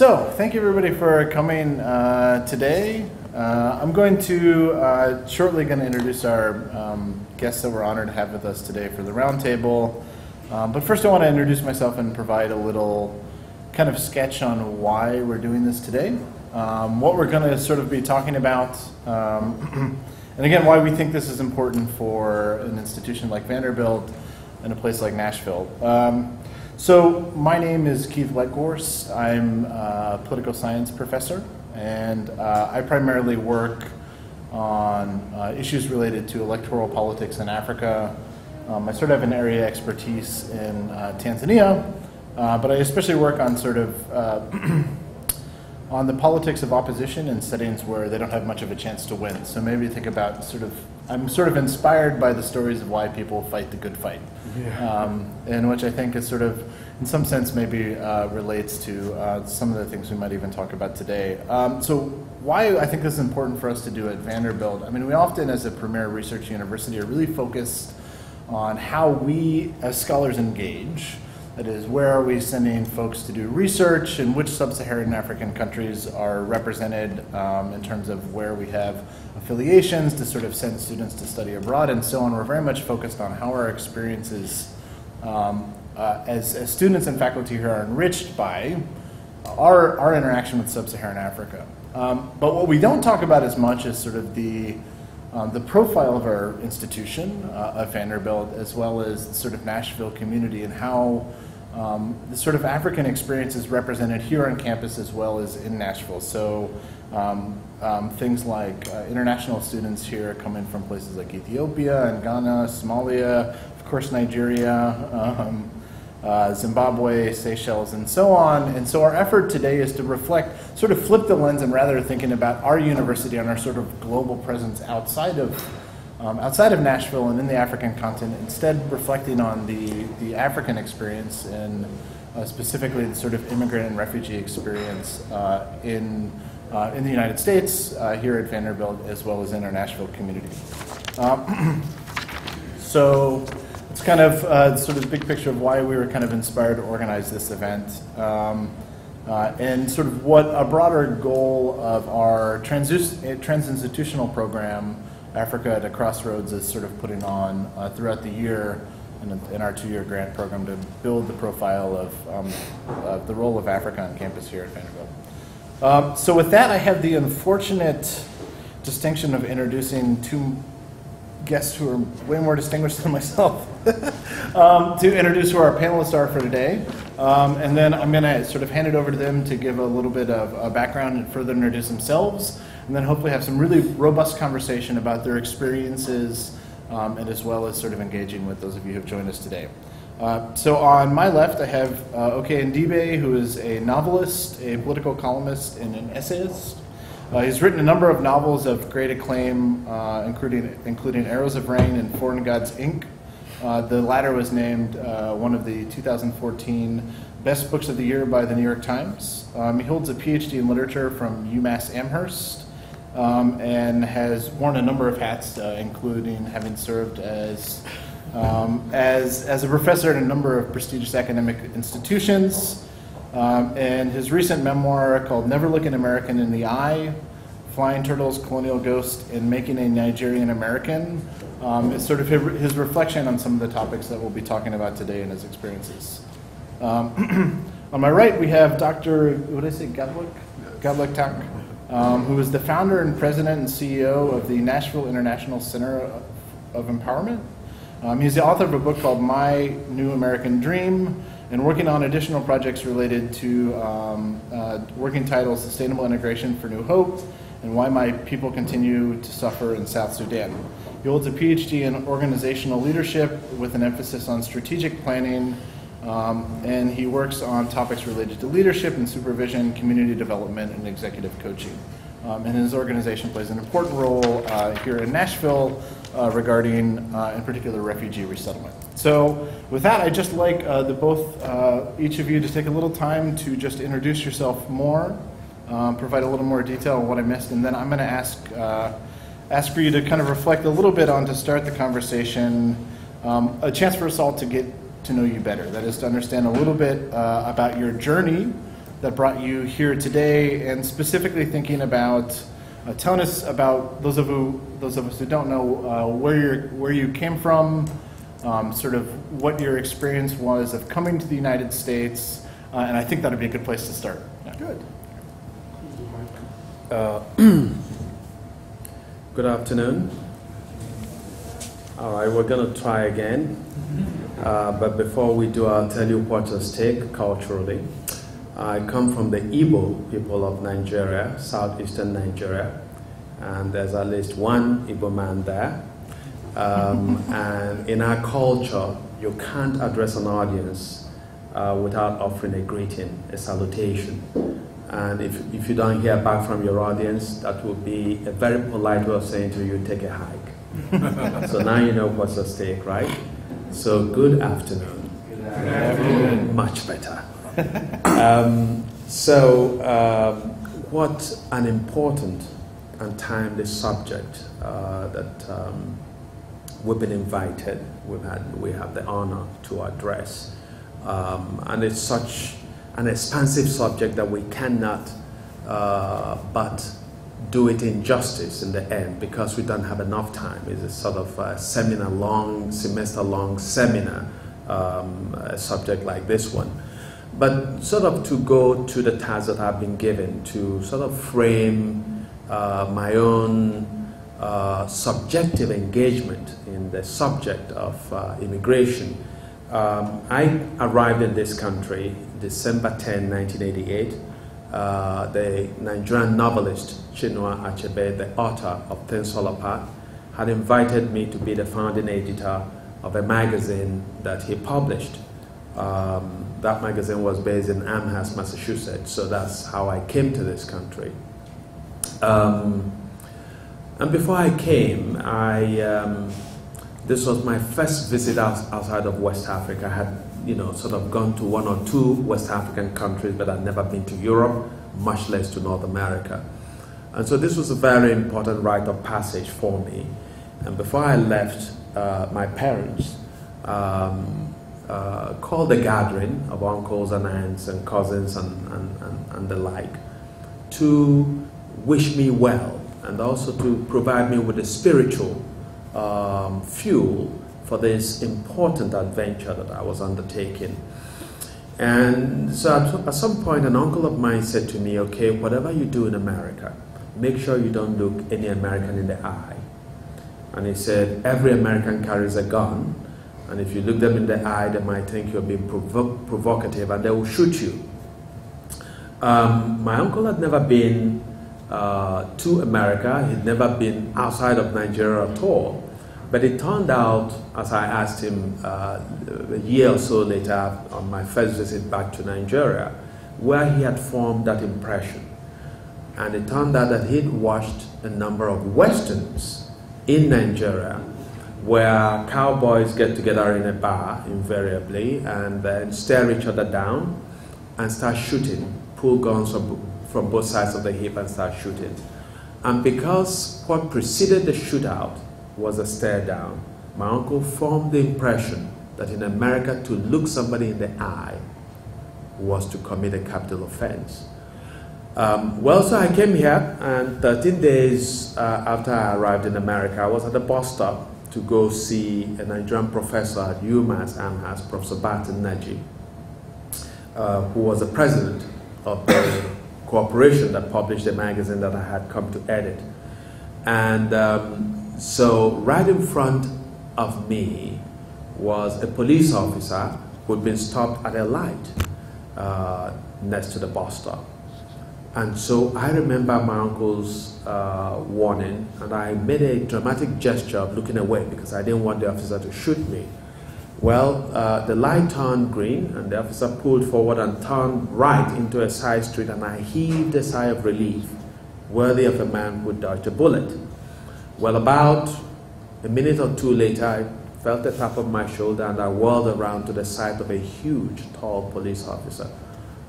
So, thank you everybody for coming today. I'm going to shortly introduce our guests that we're honored to have with us today for the roundtable. But first I want to introduce myself and provide a little kind of sketch on why we're doing this today, what we're going to sort of be talking about, and again why we think this is important for an institution like Vanderbilt and a place like Nashville. So my name is Keith Letgorse. I'm a political science professor, and I primarily work on issues related to electoral politics in Africa. I sort of have an area of expertise in Tanzania, but I especially work on sort of on the politics of opposition in settings where they don't have much of a chance to win. So maybe think about I'm sort of inspired by the stories of why people fight the good fight. Yeah. And which I think is sort of, in some sense, maybe relates to some of the things we might even talk about today. So why I think this is important for us to do at Vanderbilt, I mean, we often, as a premier research university, are really focused on how we, as scholars, engage. That is, where are we sending folks to do research, and which sub-Saharan African countries are represented in terms of where we have affiliations to sort of send students to study abroad and so on. We're very much focused on how our experiences as students and faculty here are enriched by our interaction with sub-Saharan Africa. But what we don't talk about as much is sort of the profile of our institution, of Vanderbilt, as well as the sort of Nashville community, and how the sort of African experience is represented here on campus as well as in Nashville. So things like international students here coming from places like Ethiopia and Ghana, Somalia, of course Nigeria, Zimbabwe, Seychelles, and so on. And so our effort today is to reflect, sort of flip the lens, and rather thinking about our university and our sort of global presence outside of Nashville and in the African continent, instead reflecting on the African experience and specifically the sort of immigrant and refugee experience in the United States, here at Vanderbilt, as well as in our Nashville community. So it's kind of sort of the big picture of why we were kind of inspired to organize this event, and sort of what a broader goal of our trans-institutional program, Africa at a Crossroads, is sort of putting on throughout the year in our 2-year grant program to build the profile of the role of Africa on campus here at Vanderbilt. So with that, I have the unfortunate distinction of introducing two guests who are way more distinguished than myself to introduce who our panelists are for today. And then I'm going to sort of hand it over to them to give a little bit of a background and further introduce themselves, and then hopefully have some really robust conversation about their experiences, and as well as sort of engaging with those of you who have joined us today. So on my left, I have Okey Ndibe, who is a novelist, a political columnist, and an essayist. He's written a number of novels of great acclaim, including Arrows of Rain and Foreign Gods, Inc. The latter was named one of the 2014 Best Books of the Year by the New York Times. He holds a PhD in literature from UMass Amherst, and has worn a number of hats, including having served as a professor at a number of prestigious academic institutions. And his recent memoir, called Never Look an American in the Eye: Flying Turtles, Colonial Ghost, and Making a Nigerian American, is sort of his reflection on some of the topics that we'll be talking about today and his experiences. On my right, we have Dr. Gatluak Thach, who is the founder and president and CEO of the Nashville International Center of Empowerment. He's the author of a book called My New American Dream, and working on additional projects related to working title Sustainable Integration for New Hope and Why My People Continue to Suffer in South Sudan. He holds a PhD in organizational leadership with an emphasis on strategic planning, and he works on topics related to leadership and supervision, community development, and executive coaching. And his organization plays an important role here in Nashville regarding, in particular, refugee resettlement. So with that, I'd just like each of you to take a little time to just introduce yourself more, provide a little more detail on what I missed, and then I'm going to ask for you to kind of reflect a little bit on, to start the conversation, a chance for us all to get to know you better. That is, to understand a little bit about your journey that brought you here today, and specifically thinking about telling us about those of us who don't know where you came from, sort of what your experience was of coming to the United States, and I think that would be a good place to start. Yeah. Good. Good afternoon. All right, we're going to try again. But before we do, I'll tell you what's at stake culturally. I come from the Igbo people of Nigeria, southeastern Nigeria, and there's at least one Igbo man there. And in our culture, you can't address an audience without offering a greeting, a salutation. And if you don't hear back from your audience, that will be a very polite way of saying to you, take a hike. So now you know what's at stake, right? So good afternoon. Good afternoon. Much better. What an important and timely subject that we've been invited, we have the honor to address. And it's such an expansive subject that we cannot but do it in justice in the end, because we don't have enough time. It's a sort of semester-long seminar, a subject like this one. But sort of to go to the task that I've been given to sort of frame my own subjective engagement in the subject of immigration. I arrived in this country December 10, 1988. The Nigerian novelist Chinua Achebe, the author of Things Fall Apart, had invited me to be the founding editor of a magazine that he published. That magazine was based in Amherst, Massachusetts, so that's how I came to this country. And before I came, this was my first visit outside of West Africa. I had, sort of gone to one or two West African countries, but I'd never been to Europe, much less to North America. And so this was a very important rite of passage for me. And before I left, my parents called a gathering of uncles and aunts and cousins and the like to wish me well, and also to provide me with a spiritual fuel for this important adventure that I was undertaking. And so at some point, an uncle of mine said to me, okay, whatever you do in America, make sure you don't look any American in the eye. And he said, every American carries a gun, and if you look them in the eye, they might think you're being provocative, and they will shoot you. My uncle had never been to America. He'd never been outside of Nigeria at all. But it turned out, as I asked him a year or so later on my first visit back to Nigeria, where he had formed that impression. And it turned out that he'd watched a number of westerns in Nigeria where cowboys get together in a bar, invariably, and then stare each other down and start shooting, pull guns from both sides of the hip and start shooting. And because what preceded the shootout was a stare down, my uncle formed the impression that in America to look somebody in the eye was to commit a capital offense. So I came here, and 13 days after I arrived in America, I was at the bus stop to go see a Nigerian professor at UMass Amherst, Professor Barton Naji, who was the president of the corporation that published the magazine that I had come to edit. And so right in front of me was a police officer who had been stopped at a light next to the bus stop. And so I remember my uncle's warning, and I made a dramatic gesture of looking away because I didn't want the officer to shoot me. Well, the light turned green, and the officer pulled forward and turned right into a side street, and I heaved a sigh of relief, worthy of a man who dodged a bullet. Well, about a minute or two later, I felt a tap on my shoulder, and I whirled around to the side of a huge, tall police officer.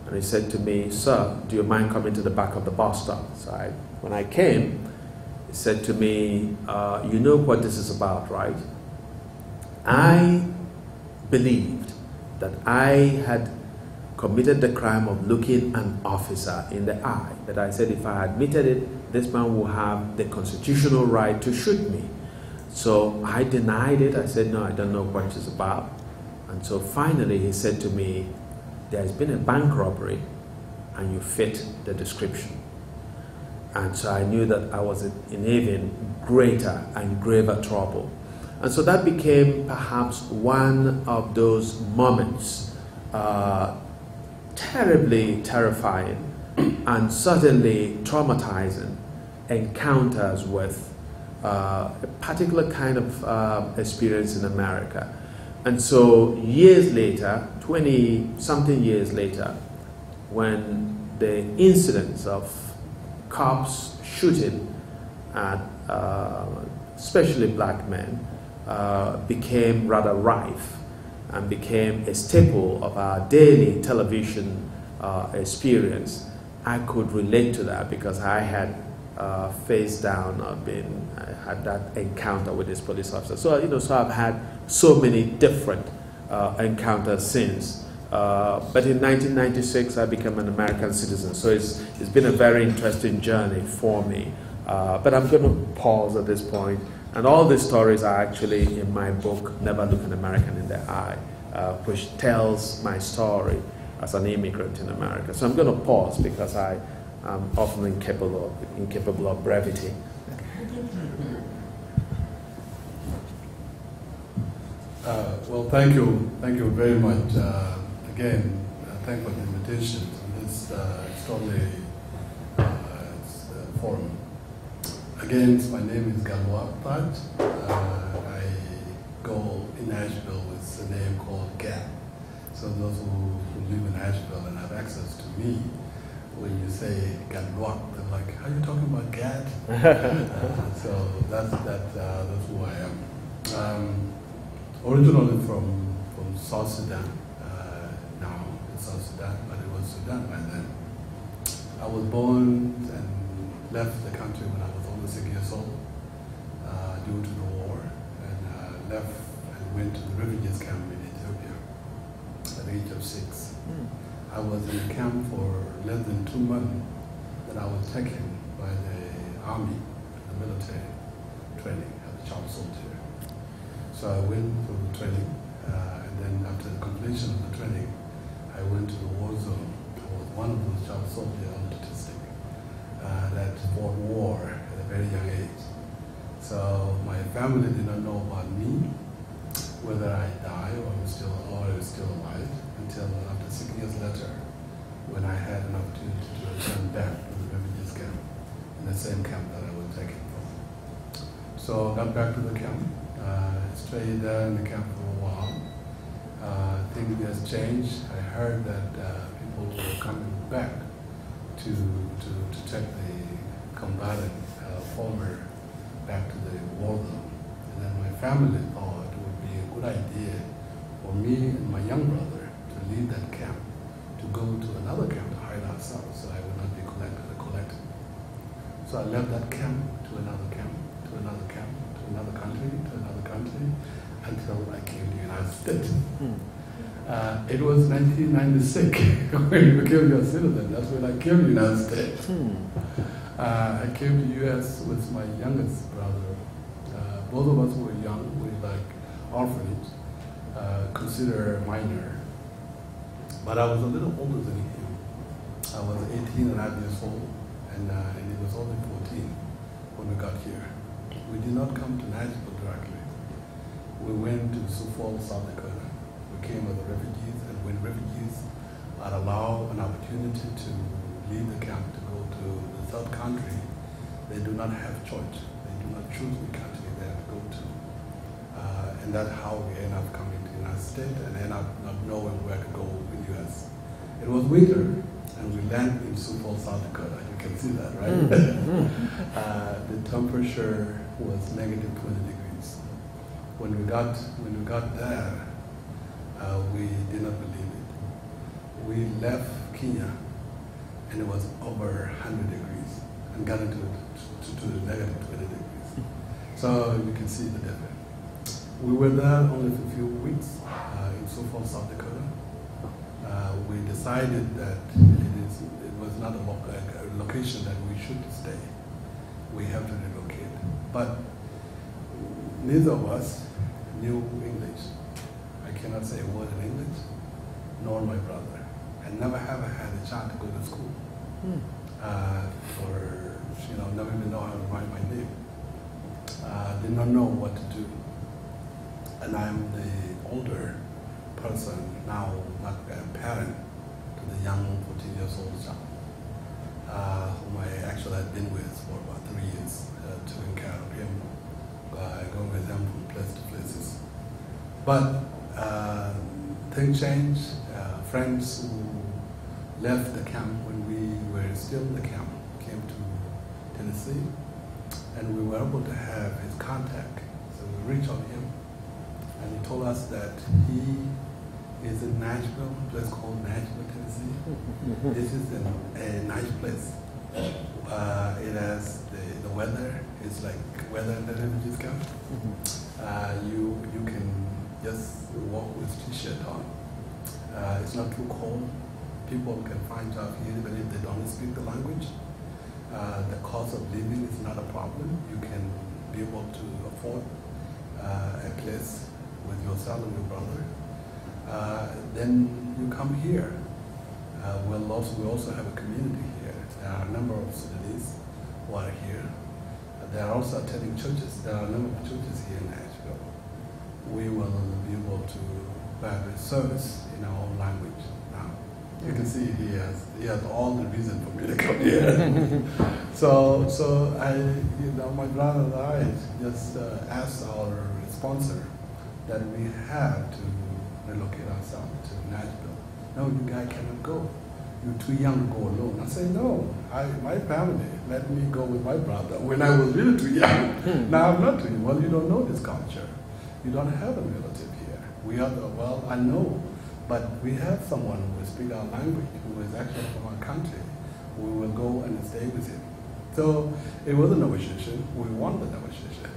And he said to me, "Sir, do you mind coming to the back of the bus stop?" So when I came, he said to me, "You know what this is about, right?" I believed that I had committed the crime of looking an officer in the eye. But I said if I admitted it, this man will have the constitutional right to shoot me. So I denied it. I said, no, I don't know what it's about. And so finally he said to me, there's been a bank robbery and you fit the description. And so I knew that I was in even greater and graver trouble. And so that became perhaps one of those moments, terribly terrifying and certainly traumatizing encounters with a particular kind of experience in America. And so years later, 20-something years later, when the incidents of cops shooting at especially black men became rather rife and became a staple of our daily television experience, I could relate to that because I had face down I had that encounter with this police officer. So so I've had so many different encounters since. But in 1996 I became an American citizen. So it's been a very interesting journey for me. But I'm going to pause at this point. And all these stories are actually in my book, Never Look an American in the Eye, which tells my story as an immigrant in America. So I'm going to pause because I am often incapable of brevity. Well, thank you very much. Again, thank you for the invitation to this extraordinary forum. Again, my name is Gatluak Thach. I go in Nashville with a name called Gat. So those who live in Nashville and have access to me, when you say Gatluak, they're like, "Are you talking about Gat?" So that's who I am. Originally from South Sudan. Now it's South Sudan, but it was Sudan by then. I was born and left the country when I was only 6 years old due to the war, and left and went to the refugees camp in Ethiopia at the age of 6. I was in the camp for less than 2 months. Then I was taken by the army, the military training as a child soldier. So I went through the training, and then after the completion of the training, I went to the war zone. I was one of those child soldiers on statistic that fought war at a very young age. So my family did not know about me, whether I died or was still alive, until after 6 years later, when I had an opportunity to return back to the refugees camp, in the same camp that I was taken from. So I got back to the camp. Stayed there in the camp for a while. Things has changed. I heard that people were coming back to take the combatant former back to the war zone. And then my family thought it would be a good idea for me and my young brother to leave that camp, to go to another camp to hide ourselves so I would not be collected. So I left that camp to another camp, to another camp, to another country, until I came to the United States. It was 1996 when you became a citizen. That's when I came to the United States. I came to the U.S. with my youngest brother. Both of us were young. We were like orphanage, considered minor. But I was a little older than him. I was 18 and a half years old, and he was only 14 when we got here. We did not come to Nashville directly. We went to Sioux Falls, South Dakota. We came as refugees, and when refugees are allowed an opportunity to leave the camp to go to the third country, they do not have choice. They do not choose the country they have to go to. And that's how we end up coming to the United States and end up not knowing where to go in the U.S. It was winter, and we landed in Sioux Falls, South Dakota. You can see that, right? The temperature was negative 20 degrees. When we got there, we did not believe it. We left Kenya, and it was over 100 degrees, and got into to negative 20 degrees. So you can see the difference. We were there only for a few weeks in Sioux Falls, South Dakota. we decided that it was not a location that we should stay. We have to relocate. But neither of us knew English. I cannot say a word in English, nor my brother. I never have had a chance to go to school. Never even know how to write my name. Did not know what to do. And I'm the older person now, like a parent to the young 14 years old child, whom I actually had been with for about 3 years, taking care of him, going with him from place to places. But things changed. Friends who left the camp when we were still in the camp came to Tennessee, and we were able to have his contact. So we reached out to him, and he told us that he is in Nashville, a place called Nashville, Tennessee. This is a nice place. It has the weather is like weather in the refugees camp. You can just walk with t-shirt on. It's not too cold. People can find job here even if they don't speak the language. The cost of living is not a problem. You can be able to afford a place with yourself and your brother. Then you come here. We also have a community here. There are a number of Sudanese who are here. They are also attending churches. There are a number of churches here in Nashville. We will be able to have a service in our own language now. You can see he has all the reason for me to come here. so my brother and I just asked our sponsor that we have to relocate ourselves to Nashville. No, you guys cannot go. You're too young to go alone. I said, no, my family let me go with my brother when I was really too young. Now I'm not too young. Well, you don't know this culture. You don't have a relative here. I know, but we have someone who speaks our language, who is actually from our country. We will go and stay with him. So it was a negotiation. We won the negotiation.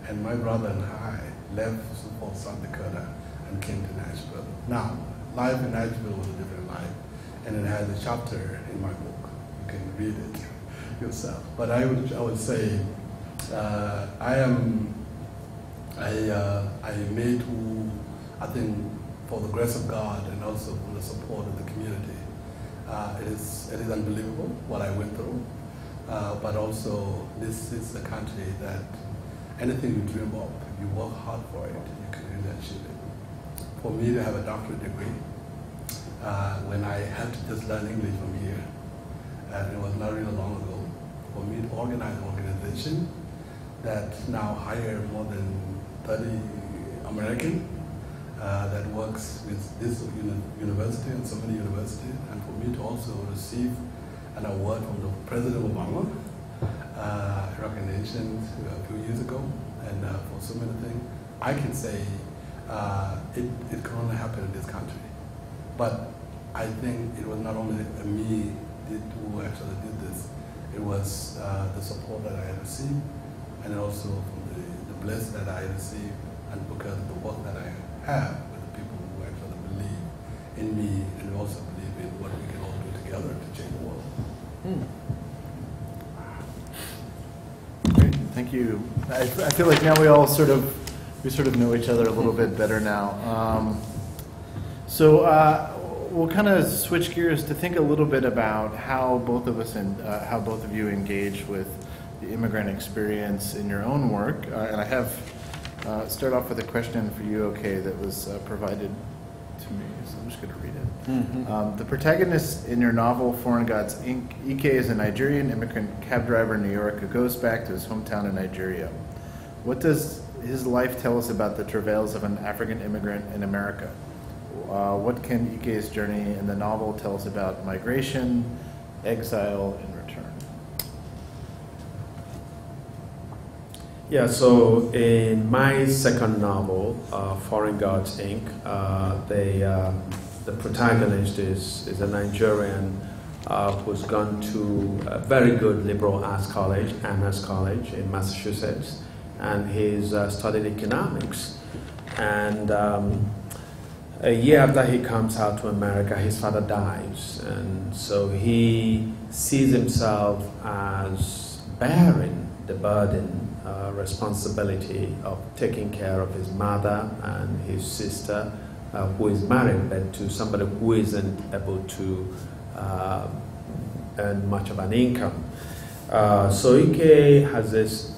And my brother and I left South Dakota and came to Nashville. Now, life in Nashville was a different life. And it has a chapter in my book. You can read it yourself. But I would say I made who I think for the grace of God and also for the support of the community. It is unbelievable what I went through. But also this is a country that anything you dream of, if you work hard for it, you can really achieve it. For me to have a doctorate degree, when I had to just learn English from here, and it was not really long ago, for me to organize an organization that now hire more than 30 Americans that works with this university and so many universities, and for me to also receive an award from the President Obama, recognition a few years ago, and for so many things, I can say it can only happen in this country. But I think it was not only me who actually did this, it was the support that I received, and also from the blessing that I received, and because of the work that I have with the people who actually believe in me and also believe in what we can all do together to change the world. Great, thank you. I feel like now we sort of know each other a little bit better now. So we'll kind of switch gears to think a little bit about how both of us and how both of you engage with the immigrant experience in your own work. And I have start off with a question for you, Okey, that was provided to me, so I'm just going to read it. The protagonist in your novel, Foreign Gods, Inc., Ike is a Nigerian immigrant cab driver in New York who goes back to his hometown in Nigeria. What does his life tell us about the travails of an African immigrant in America? What can Ike's journey in the novel tell us about migration, exile, and return? Yeah, so in my second novel, Foreign Gods, Inc., the protagonist is a Nigerian who's gone to a very good liberal arts college, Amherst College in Massachusetts, and he's studied economics. And a year after he comes out to America, his father dies, and so he sees himself as bearing the burden, responsibility of taking care of his mother and his sister, who is married, but to somebody who isn't able to earn much of an income. So Ike has this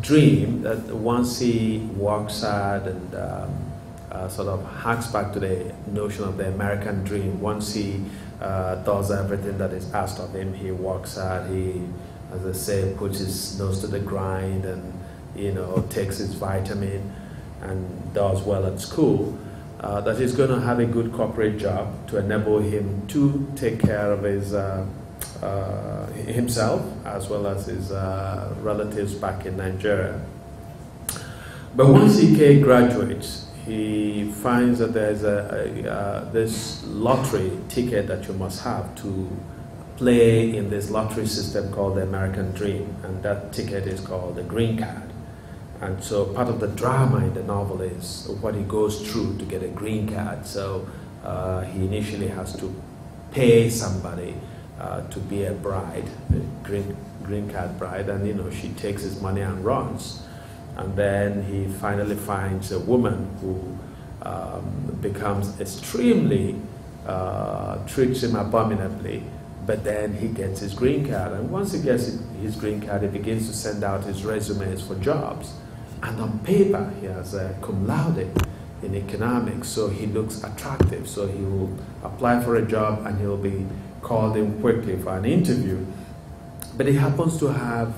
dream that once he works hard and sort of harks back to the notion of the American dream, once he does everything that is asked of him, he works hard, he, as I say, puts his nose to the grind and, you know, takes his vitamin and does well at school, that he's going to have a good corporate job to enable him to take care of his himself as well as his relatives back in Nigeria. But once Ike graduates, he finds that there's this lottery ticket that you must have to play in this lottery system called the American Dream, and that ticket is called the green card. And so part of the drama in the novel is what he goes through to get a green card. So he initially has to pay somebody to be a bride, a green card bride, and you know, she takes his money and runs. And then he finally finds a woman who becomes extremely, treats him abominably, but then he gets his green card. And once he gets his green card, he begins to send out his resumes for jobs. And on paper, he has a cum laude in economics, so he looks attractive. So he will apply for a job and he'll be called in quickly for an interview. But he happens to have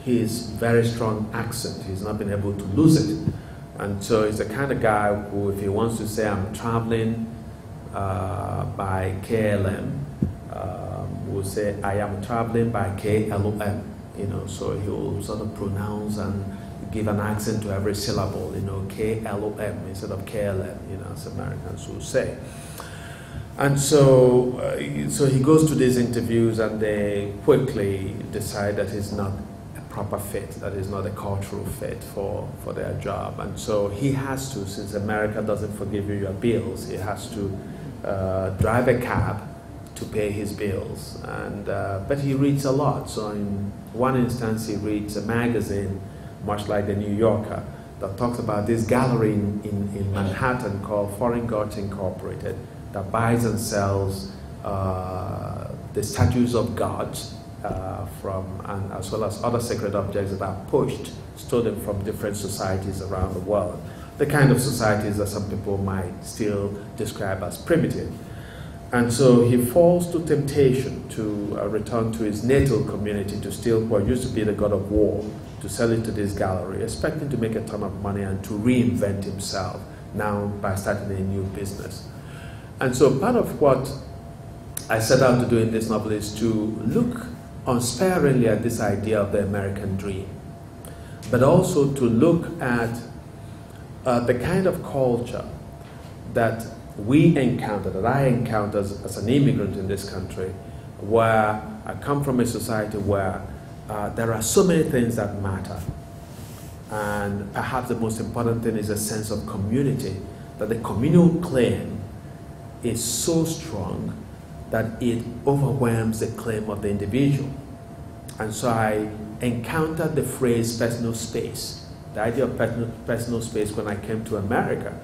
his very strong accent. He's not been able to lose it. And so he's the kind of guy who, if he wants to say, I'm traveling by KLM, will say, I am traveling by KLM, you know, so he'll sort of pronounce and give an accent to every syllable, you know, KLM instead of KLM, you know, as Americans will say. And so, so he goes to these interviews and they quickly decide that he's not a proper fit, that he's not a cultural fit for their job. And so he has to, since America doesn't forgive you your bills, he has to drive a cab to pay his bills. And, but he reads a lot. So in one instance, he reads a magazine, much like the New Yorker, that talks about this gallery in Manhattan called Foreign Gods Incorporated, that buys and sells the statues of gods and as well as other sacred objects that are pushed, stolen from different societies around the world. The kind of societies that some people might still describe as primitive. And so he falls to temptation to return to his natal community to steal what used to be the god of war, to sell it to this gallery, expecting to make a ton of money and to reinvent himself now by starting a new business. And so part of what I set out to do in this novel is to look unsparingly at this idea of the American dream, but also to look at the kind of culture that we encounter, that I encountered as an immigrant in this country, where I come from a society where there are so many things that matter. And perhaps the most important thing is a sense of community, that the communal claim is so strong that it overwhelms the claim of the individual. And so I encountered the phrase personal space, the idea of personal space when I came to America.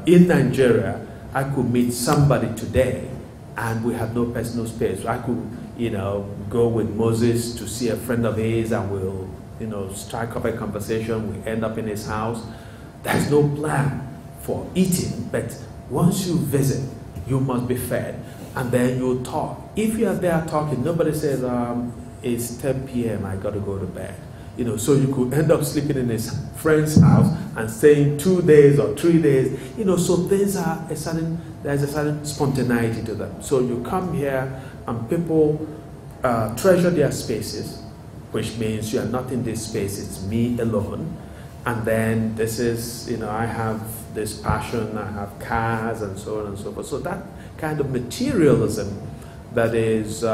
In Nigeria, I could meet somebody today and we have no personal space. I could, you know, go with Moses to see a friend of his and we'll, you know, strike up a conversation, we end up in his house. There's no plan for eating, but once you visit, you must be fed, and then you talk. If you are there talking, nobody says, it's 10 p.m., I got to go to bed. You know, so you could end up sleeping in his friend's house and staying 2 days or 3 days. You know, so there's a certain spontaneity to them. So you come here and people treasure their spaces, which means you are not in this space, it's me alone. And then this is, you know, I have this passion, I have cars and so on and so forth. So that kind of materialism that is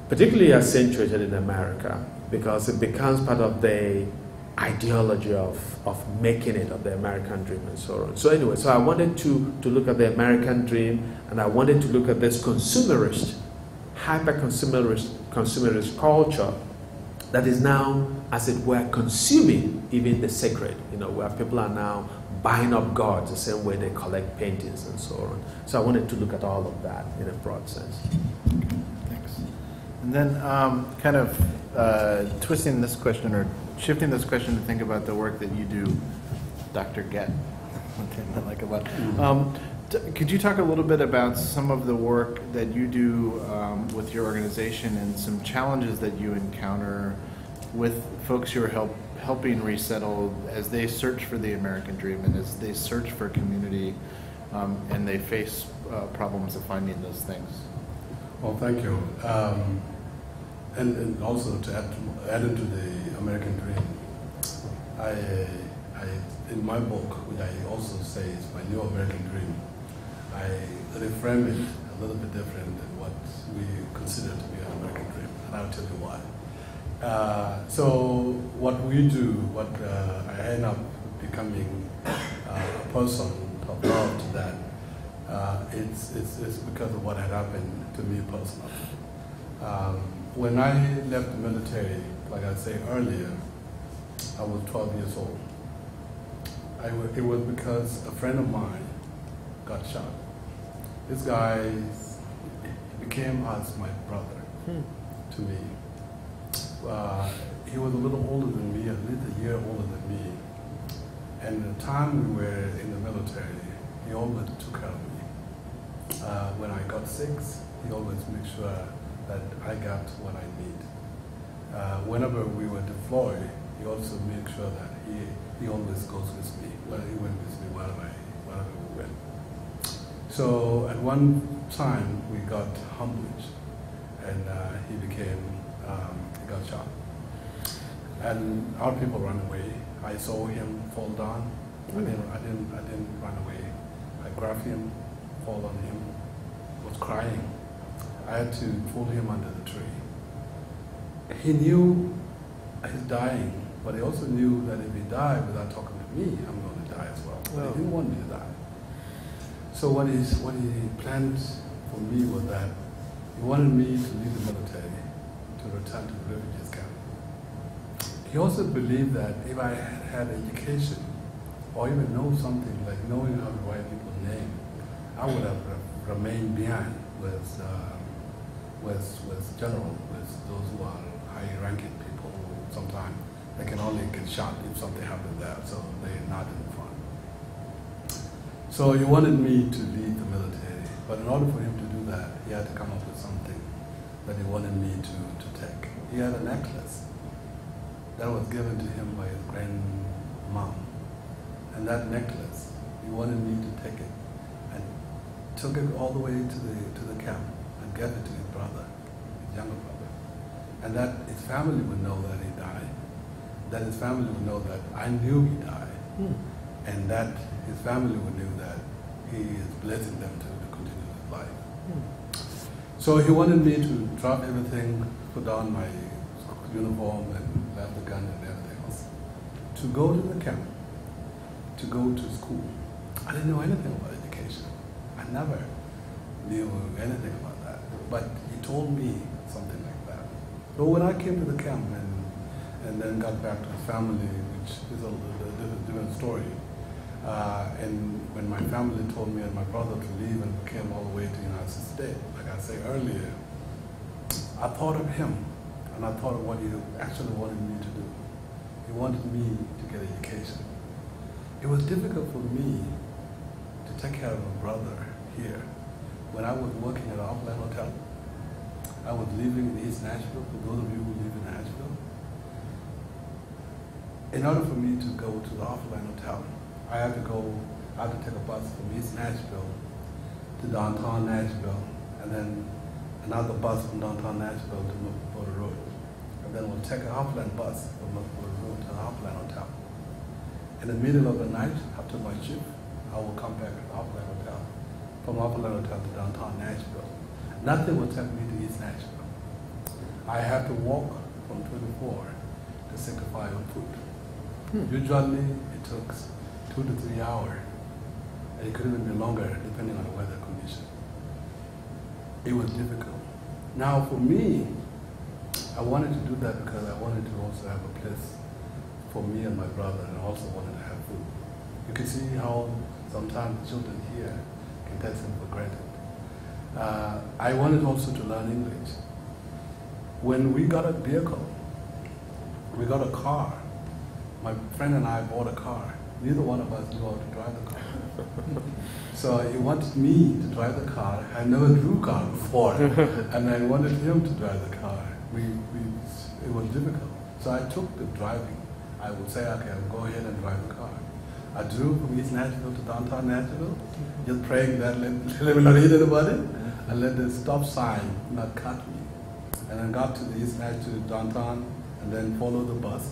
particularly accentuated in America, because it becomes part of the ideology of making it, of the American dream and so on. So anyway, so I wanted to look at the American dream, and I wanted to look at this consumerist, hyper-consumerist culture that is now, as it were, consuming even the sacred, where people are now buying up gods the same way they collect paintings and so on. So I wanted to look at all of that in a broad sense. Thanks. And then kind of twisting this question or shifting this question to think about the work that you do, Dr. Get. Could you talk a little bit about some of the work that you do with your organization and some challenges that you encounter with folks who are helping resettle as they search for the American dream and as they search for community and they face problems of finding those things? Well, thank you. And also to add into the American dream, I in my book, which I also say is my new American dream, I reframe it a little bit different than what we consider to be an American dream, and I'll tell you why. So what we do, I end up becoming a person of love to that. It's because of what had happened to me personally. When I left the military, like I said earlier, I was 12 years old. It was because a friend of mine got shot. This guy became as my brother to me. He was a little older than me, at least a year older than me. And the time we were in the military, he always took care of me. When I got sick, he always made sure that I got what I need. Whenever we were deployed, he also made sure that he always goes with me. Well, he went with me wherever we went. So at one time we got humbled, and he got shot. And our people ran away. I saw him fall down. I didn't run away. I grabbed him, fall on him, was crying. I had to pull him under the tree. He knew he's dying, but he also knew that if he died without talking to me, I'm going to die as well. But he didn't want me to die. So what he planned for me was that he wanted me to leave the military to return to the refugees camp. He also believed that if I had education, or even know something like knowing how to write people's names, I would have remained behind with general, with those who are high-ranking people. Sometimes they can only get shot if something happened there, so they're not in front. So he wanted me to leave the military, but in order for him to do that, he had to come up with something that he wanted me to take. He had a necklace that was given to him by his grandmom, and that necklace, he wanted me to take it, and took it all the way to the camp and gave it to his brother, his younger brother, and that his family would know that he died, that his family would know that I knew he died, and that his family would know that he is blessing them to continue his life. So he wanted me to drop everything, put on my uniform and leave the gun and everything else, to go to the camp, to go to school. I didn't know anything about education. I never knew anything about that. But he told me something like that. So when I came to the camp and then got back to the family, which is a different story, and when my family told me and my brother to leave and came all the way to the United States, like I said earlier, I thought of him, and I thought of what he actually wanted me to do. He wanted me to get education. It was difficult for me to take care of a brother here. When I was working at an offline hotel, I was living in East Nashville, for those of you who live in Nashville. In order for me to go to the offline hotel, I had to take a bus from East Nashville to downtown Nashville, and then another bus from downtown Nashville to Motor Road. And then we'll take an offline bus from Motor Road to the offline hotel. In the middle of the night, after my shift, I will come back to the offline hotel, from offline hotel to downtown Nashville. Nothing will take me to East Nashville. I have to walk from 24 to 65 on foot. Usually it took 2 to 3 hours, and it could even be longer depending on the weather condition. It was difficult. Now for me, I wanted to do that because I wanted to also have a place for me and my brother, and I also wanted to have food. You can see how sometimes children here can take things for granted. I wanted also to learn English. When we got a vehicle, we got a car. My friend and I bought a car. Neither one of us knew how to drive the car. So he wanted me to drive the car. I never drove a car before, and I wanted him to drive the car. It was difficult. So I took the driving. I would say, okay, I'll go ahead and drive the car. I drove from East Nashville to downtown Nashville, just praying that let me not hit anybody, and let the stop sign not cut me. And then got to the East Nashville downtown, and then followed the bus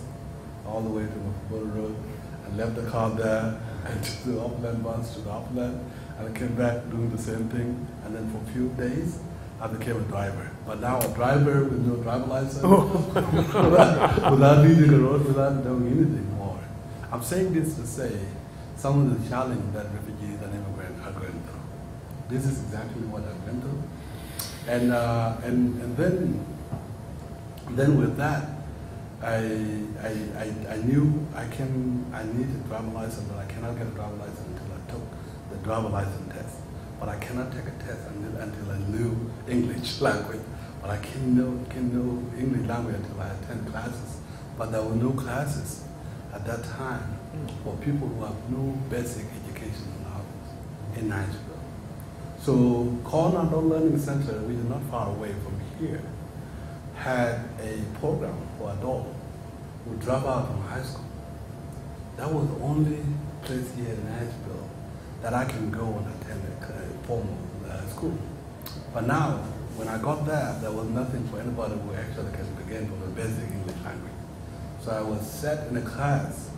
all the way to Maplewood Road, and left the car there, and took the upland bus to the upland, and I came back doing the same thing. And then for a few days, I became a driver. But now a driver with no driver license, without leaving the road, without doing anything more. I'm saying this to say some of the challenges that refugees and immigrants are going through. This is exactly what I've been through. And then with that, I knew I needed a driver license, but I cannot get a driver license until I took the driver license test. But I cannot take a test until I knew English language. But I can't know English language until I attend classes. But there were no classes at that time for people who have no basic education knowledge in Nashville. So Cornell Learning Center, which is not far away from here, had a program for adults who drop out from high school. That was the only place here in Nashville that I can go and attend a formal school. But now, when I got there was nothing for anybody who actually can begin from a basic English language. So I was set in a class,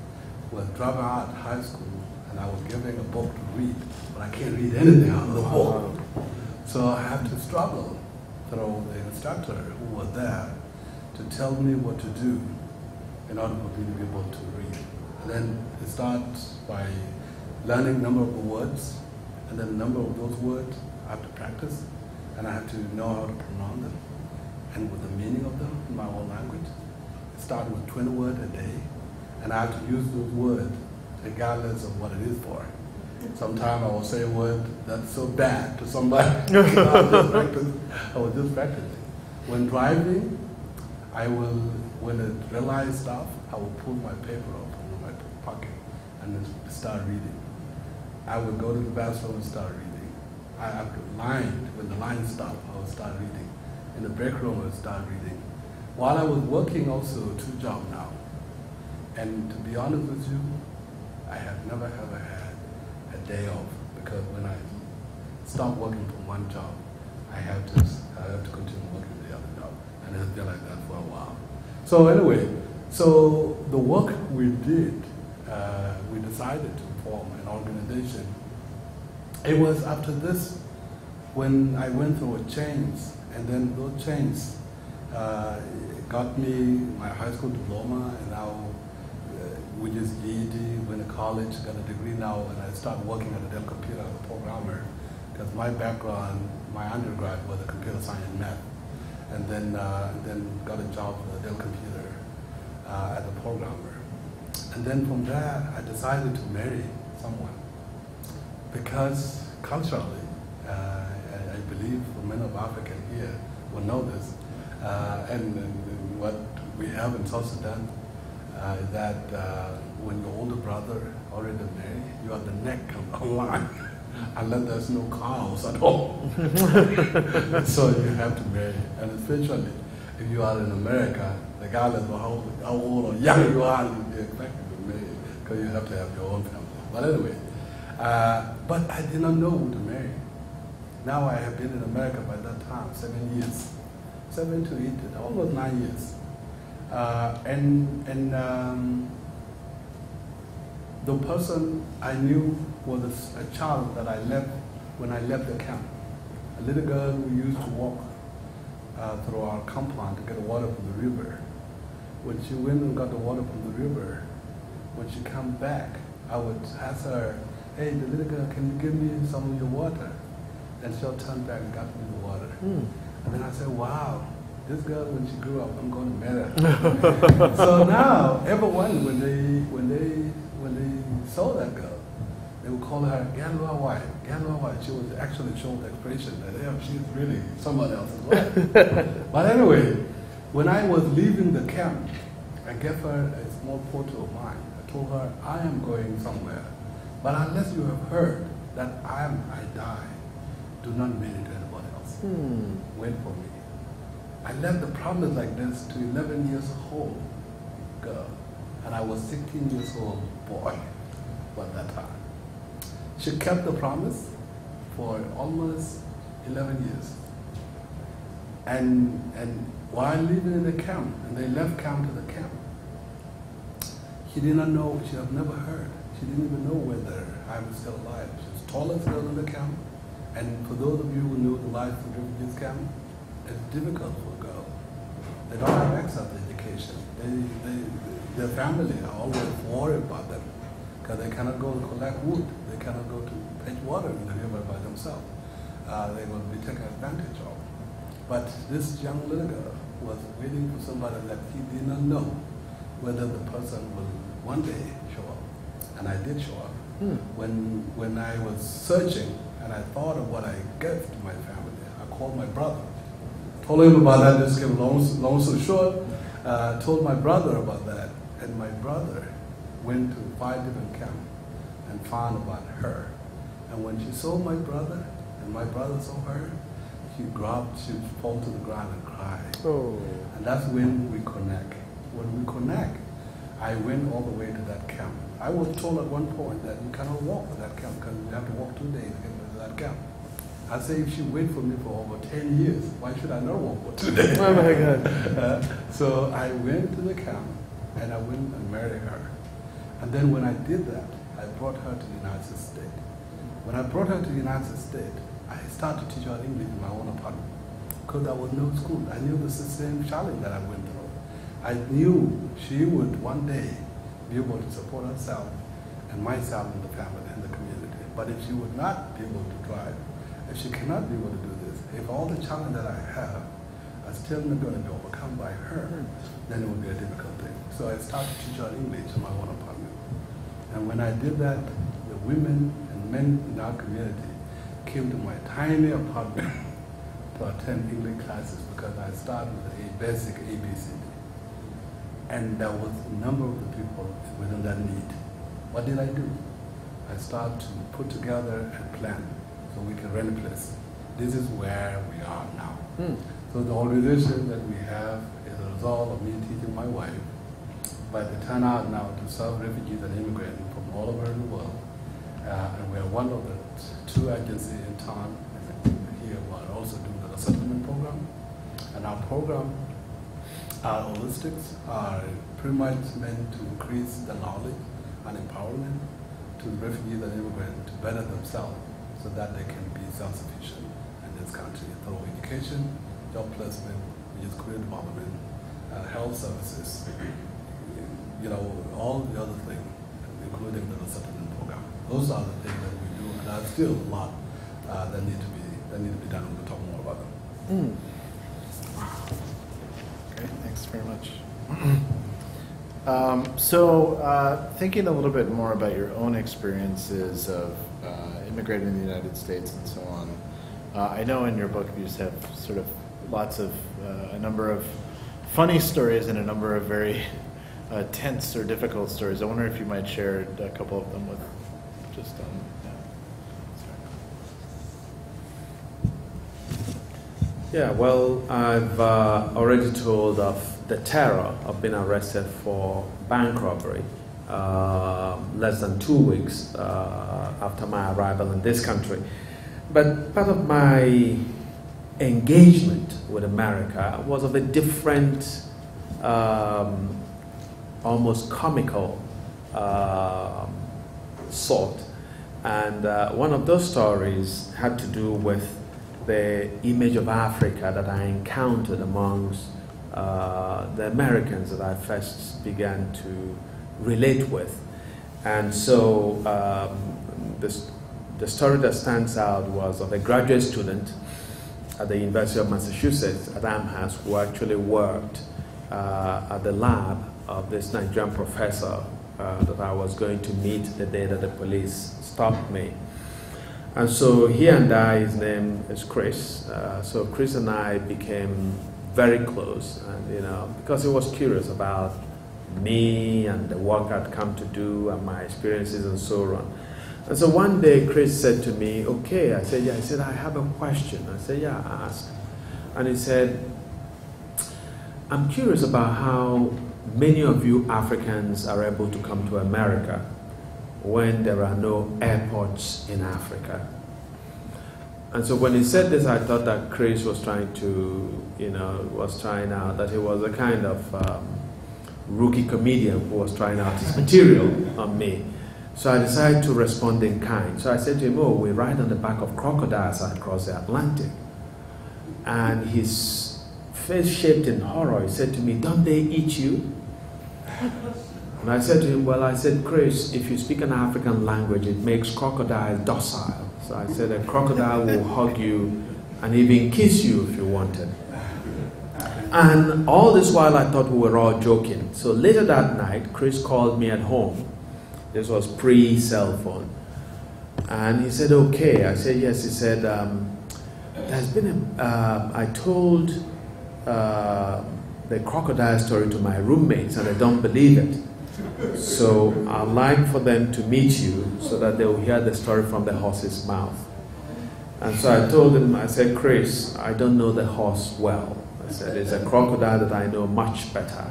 was dropping out of high school, and I was given a book to read, but I can't read anything out of the book. So I have to struggle through the instructor who was there to tell me what to do in order for me to be able to read. And then it starts by learning a number of the words, and then a number of those words I have to practice, and I have to know how to pronounce them, and with the meaning of them in my own language. It started with 20 words a day, and I have to use those words regardless of what it is for. Sometimes I will say a word that's so bad to somebody. I was just practicing. When driving, when I realize stuff, I will pull my paper up from my pocket and then start reading. I would go to the bathroom and start reading. When the line stopped, I would start reading. In the break room, I would start reading. While I was working also 2 jobs now. And to be honest with you, I have never ever had a day off, because when I stop working from one job, I have to continue working the other job, and it's been like that for a while. So anyway, so the work we did, we decided to form an organization. It was after this when I went through a change, and then those changes got me my high school diploma, and now which is GED, went to college, got a degree now, and I started working at a Dell Computer as a programmer, because my background, my undergrad was a computer science and math, and then got a job for Dell Computer as a programmer. And then from there, I decided to marry someone, because culturally, I believe many of Africans here will know this, and what we have in South Sudan, that when your older brother already married, you are the neck online, unless there's no cows at all. So you have to marry. And especially if you are in America, regardless of how old or young you are, you'll be expected to marry, because you have to have your own family. But anyway, but I did not know who to marry. Now I have been in America by that time, 7 years. 7 to 8, almost 9 years. The person I knew was a child that I left when I left the camp. A little girl who used to walk through our compound to get water from the river. When she went and got the water from the river, when she come back, I would ask her, hey, the little girl, can you give me some of your water? And she'll turn back and got me the water. And then I said, wow, this girl, when she grew up, I'm going to marry her. So now, everyone, when they saw that girl, they would call her Gatluak wife. Gatluak wife. She was actually showing the expression that she's really someone else's wife. But anyway, when I was leaving the camp, I gave her a small photo of mine. I told her, I am going somewhere. But unless you have heard that I die, do not marry to anybody else. Wait for me. I left the promise like this to 11 years old girl, and I was 16 years old boy at that time. She kept the promise for almost 11 years. And while living in the camp, and they left camp to the camp, she did not know, she had never heard. She didn't even know whether I was still alive. She was the tallest girl in the camp. And for those of you who know the life of the refugees camp, it's difficult for a girl. They don't have access to education. Their family are always worried about them because they cannot go to collect wood. They cannot go to fetch water in the river by themselves. They will be taken advantage of. But this young little girl was waiting for somebody that he did not know whether the person will one day show up. And I did show up. When I was searching and I thought of what I gave to my family, I called my brother. Told him about that, just came long so short. Told my brother about that. And my brother went to 5 different camps and found about her. And when she saw my brother, and my brother saw her, she fall to the ground and cry. And that's when we connect. When we connect, I went all the way to that camp. I was told at one point that you cannot walk to that camp because you have to walk 2 days to get to that camp. I say if she wait for me for over 10 years, why should I not walk for 2 days? Oh my God. So I went to the camp and I went and married her. And then when I did that, I brought her to the United States. When I brought her to the United States, I started to teach her English in my own apartment because there was no school. I knew the same challenge that I went through. I knew she would one day be able to support herself and myself and the family and the community. But if she would not be able to drive, if she cannot be able to do this, if all the challenge that I have are still not going to be overcome by her, then it would be a difficult thing. So I started to teach her English in my own apartment. And when I did that, the women and men in our community came to my tiny apartment to attend English classes because I started with a basic ABCD. And there was a number of the people within that need. What did I do? I started to put together a plan so we can rent a place. This is where we are now. So the organization that we have is a result of me teaching my wife, but they turn out now to serve refugees and immigrants from all over the world. And we are one of the 2 agencies in town here who are also doing the resettlement program. And our program, our holistics, are pretty much meant to increase the knowledge and empowerment to the refugees and immigrants to better themselves so that they can be self-sufficient in this country through education, job placement, which is career development, health services, all the other things, including the resettlement program. Those are the things that we do, and there's still a lot that need to be done. We'll talk more about them. Great, thanks very much. Thinking a little bit more about your own experiences of immigrating in the United States and so on, I know in your book you just have sort of lots of, a number of funny stories and a number of very tense or difficult stories. I wonder if you might share a couple of them with just Yeah, well, I've already told of the terror of being arrested for bank robbery less than 2 weeks after my arrival in this country. But part of my engagement with America was of a different, almost comical sort. And one of those stories had to do with the image of Africa that I encountered amongst the Americans that I first began to relate with. And so the story that stands out was of a graduate student at the University of Massachusetts at Amherst who actually worked at the lab of this Nigerian professor that I was going to meet the day that the police stopped me. And so he and I, his name is Chris. So Chris and I became very close, and because he was curious about me and the work I'd come to do and my experiences and so on. And so one day Chris said to me, "Okay." I said, "Yeah." He said, "I have a question." I said, "Yeah, ask." And he said, "I'm curious about how many of you Africans are able to come to America when there are no airports in Africa." And so when he said this, I thought that Chris was trying to, was trying out, that he was a kind of rookie comedian who was trying out his material on me. So I decided to respond in kind. So I said to him, "Oh, we ride on the back of crocodiles across the Atlantic." And his face shaped in horror. He said to me, "Don't they eat you?" And I said to him, "Well," I said, "Chris, if you speak an African language, it makes crocodile docile." So I said, "A crocodile will hug you and even kiss you if you wanted." And all this while I thought we were all joking. So later that night, Chris called me at home. This was pre-cell phone. And he said, "Okay." I said, "Yes." He said, "There's been I told the crocodile story to my roommates and they don't believe it. So I'd like for them to meet you so that they will hear the story from the horse's mouth." And so I told him, I said, "Chris, I don't know the horse well." I said, "It's a crocodile that I know much better."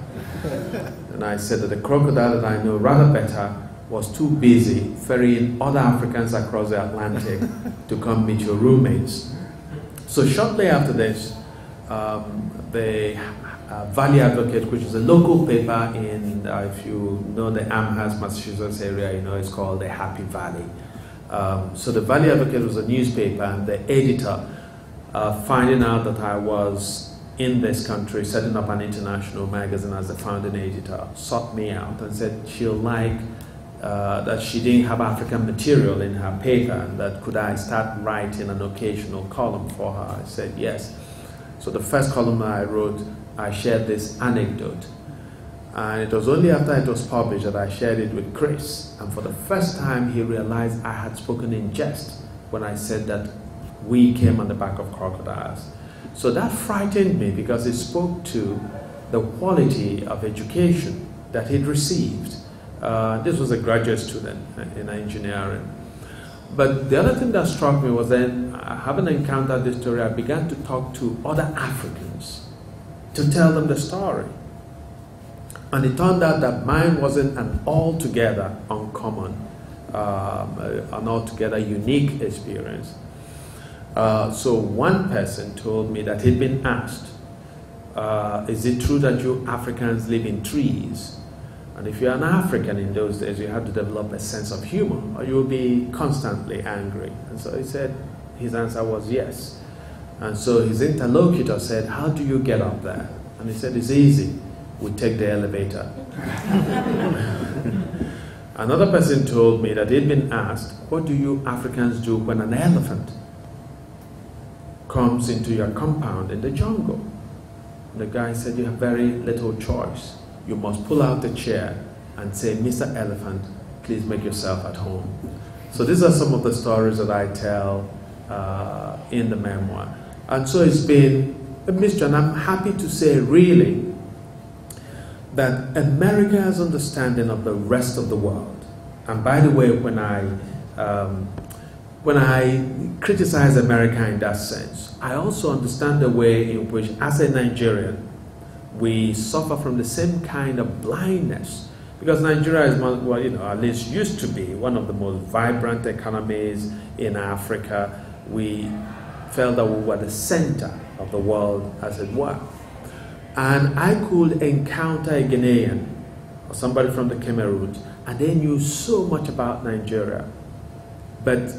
And I said that the crocodile that I know rather better was too busy ferrying other Africans across the Atlantic to come meet your roommates. So shortly after this, the Valley Advocate, which is a local paper in, if you know the Amherst, Massachusetts area, it's called the Happy Valley. So the Valley Advocate was a newspaper, and the editor, finding out that I was in this country setting up an international magazine as the founding editor, sought me out and said she'll like that she didn't have African material in her paper, and that could I start writing an occasional column for her. I said yes. So the first column I wrote, I shared this anecdote. And it was only after it was published that I shared it with Chris. And for the first time, he realized I had spoken in jest when I said that we came on the back of crocodiles. So that frightened me because it spoke to the quality of education that he'd received. This was a graduate student in engineering. But the other thing that struck me was then, having encountered this story, I began to talk to other Africans to tell them the story. And it turned out that mine wasn't an altogether uncommon, an altogether unique experience. So one person told me that he'd been asked, "Is it true that you Africans live in trees? And if you're an African in those days, you had to develop a sense of humor, or you would be constantly angry." And so he said, his answer was yes. And so his interlocutor said, "How do you get up there?" And he said, "It's easy. We take the elevator." Another person told me that he'd been asked, "What do you Africans do when an elephant comes into your compound in the jungle?" And the guy said, "You have very little choice. You must pull out the chair and say, 'Mr. Elephant, please make yourself at home.'" So these are some of the stories that I tell in the memoir. And so it's been a mystery, and I'm happy to say, really, that America's understanding of the rest of the world, and by the way, when I criticize America in that sense, I also understand the way in which, as a Nigerian, we suffer from the same kind of blindness, because Nigeria is, well, at least used to be one of the most vibrant economies in Africa. We felt that we were the center of the world, as it were. And I could encounter a Ghanaian or somebody from the Cameroon, and they knew so much about Nigeria. But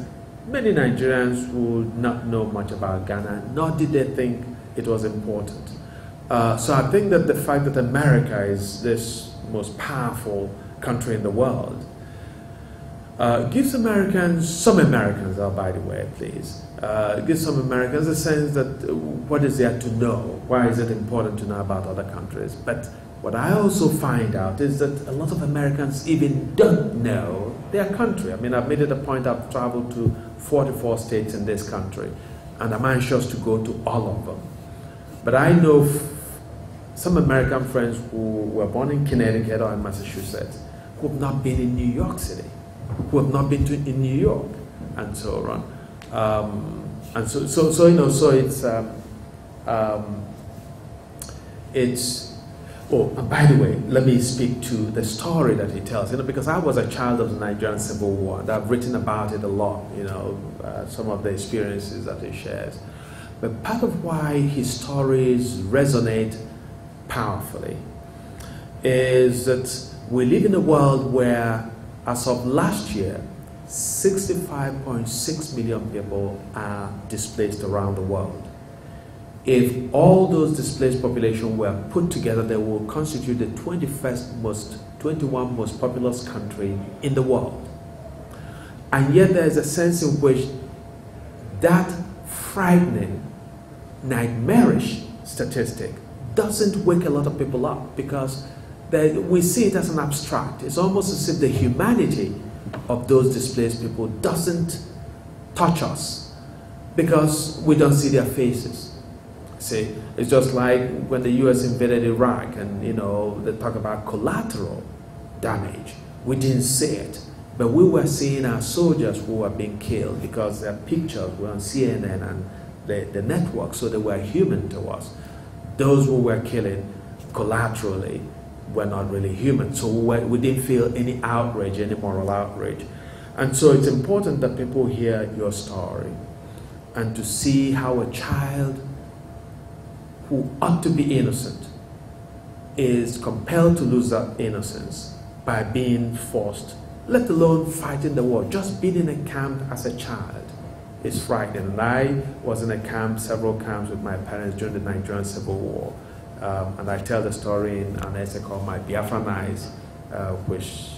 many Nigerians would not know much about Ghana, nor did they think it was important. So I think that the fact that America is this most powerful country in the world gives Americans, some Americans, by the way, please, gives some Americans a sense that what is there to know? Why is it important to know about other countries? But what I also find out is that a lot of Americans even don't know their country. I mean, I've made it a point, I've traveled to 44 states in this country, and I'm anxious to go to all of them. But I know some American friends who were born in Connecticut or in Massachusetts who have not been in New York City, who have not been in New York, and so on. And so you know, so it's. Oh, and by the way, let me speak to the story that he tells. You know, because I was a child of the Nigerian Civil War, and I've written about it a lot. You know, some of the experiences that he shares. But part of why his stories resonate powerfully is that we live in a world where, as of last year, 65.6 million people are displaced around the world. If all those displaced population were put together, they will constitute the 21st most populous country in the world. And yet there is a sense in which that frightening, nightmarish statistic doesn't wake a lot of people up, because we see it as an abstract. It's almost as if the humanity of those displaced people doesn't touch us because we don't see their faces. See, it's just like when the US invaded Iraq, and you know, they talk about collateral damage. We didn't see it, but we were seeing our soldiers who were being killed because their pictures were on CNN and the network, so they were human to us. Those who were killing collaterally were not really human, so we didn't feel any outrage, any moral outrage. And so it's important that people hear your story and to see how a child who ought to be innocent is compelled to lose that innocence by being forced, let alone fighting the war. Just being in a camp as a child is frightening. And I was in a camp, several camps with my parents during the Nigerian Civil War. And I tell the story in an essay called My Biafran Eyes, which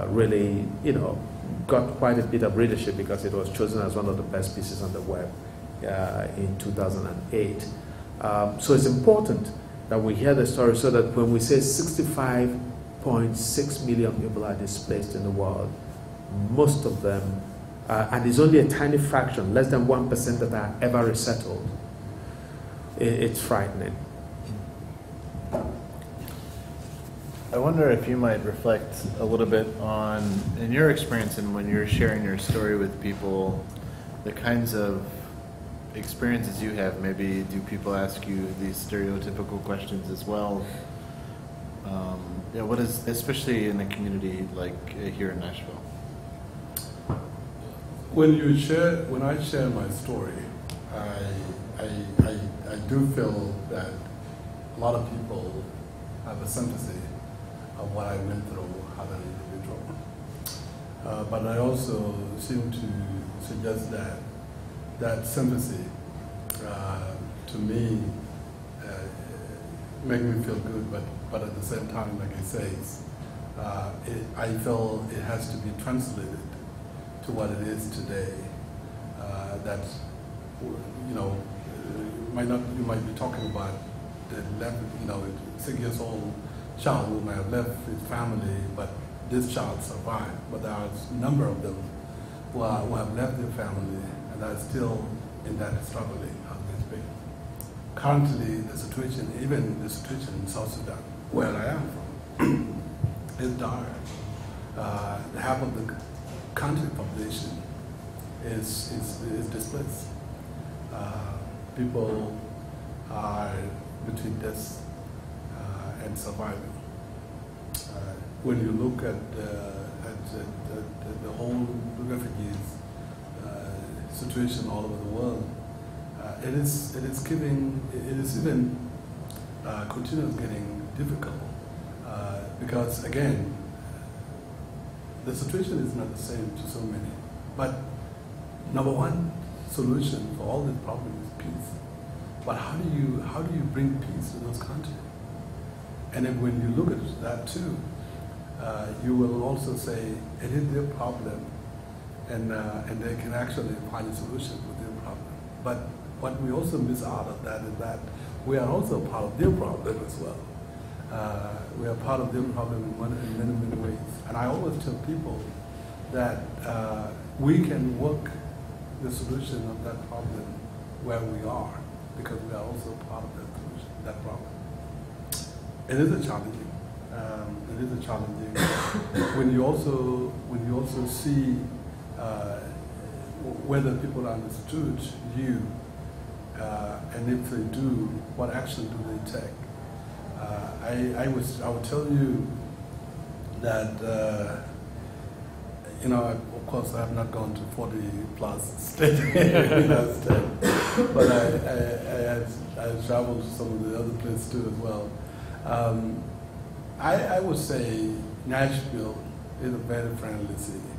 really, you know, got quite a bit of readership because it was chosen as one of the best pieces on the web in 2008. So it's important that we hear the story, so that when we say 65.6 million people are displaced in the world, most of them, and it's only a tiny fraction, less than 1% that are ever resettled, it's frightening. I wonder if you might reflect a little bit on, in your experience and when you're sharing your story with people, the kinds of experiences you have. Maybe do people ask you these stereotypical questions as well? Yeah, what is, especially in a community like here in Nashville? When I share my story, I do feel that a lot of people have a sympathy of what I went through as an individual. But I also seem to suggest that sympathy, to me, make me feel good, but at the same time, like it says, I feel it has to be translated to what it is today. That, you know, you might be talking about the 6 years old child who might have left his family, but this child survived. But there are a number of them who have left their family and are still in that struggling as we speak. Currently, the situation, even the situation in South Sudan, where I am from, is dire. Half of the country population is displaced. People are between death and surviving. When you look at the whole refugees situation all over the world, it is even continues getting difficult because again, the situation is not the same to so many. But number one solution for all these problems is peace. But how do you bring peace to those countries? And then when you look at that too, you will also say it is their problem, and they can actually find a solution with their problem. But what we also miss out of that is that we are also part of their problem as well. We are part of their problem in many, many ways. And I always tell people that we can work the solution of that problem where we are, because we are also part of that solution, that problem. It is a challenging. It is a challenging. when you also see whether people understood you, and if they do, what action do they take? I would tell you that of course I have not gone to 40 plus states in the United States, but I traveled to some of the other places too as well. I would say Nashville is a very friendly city,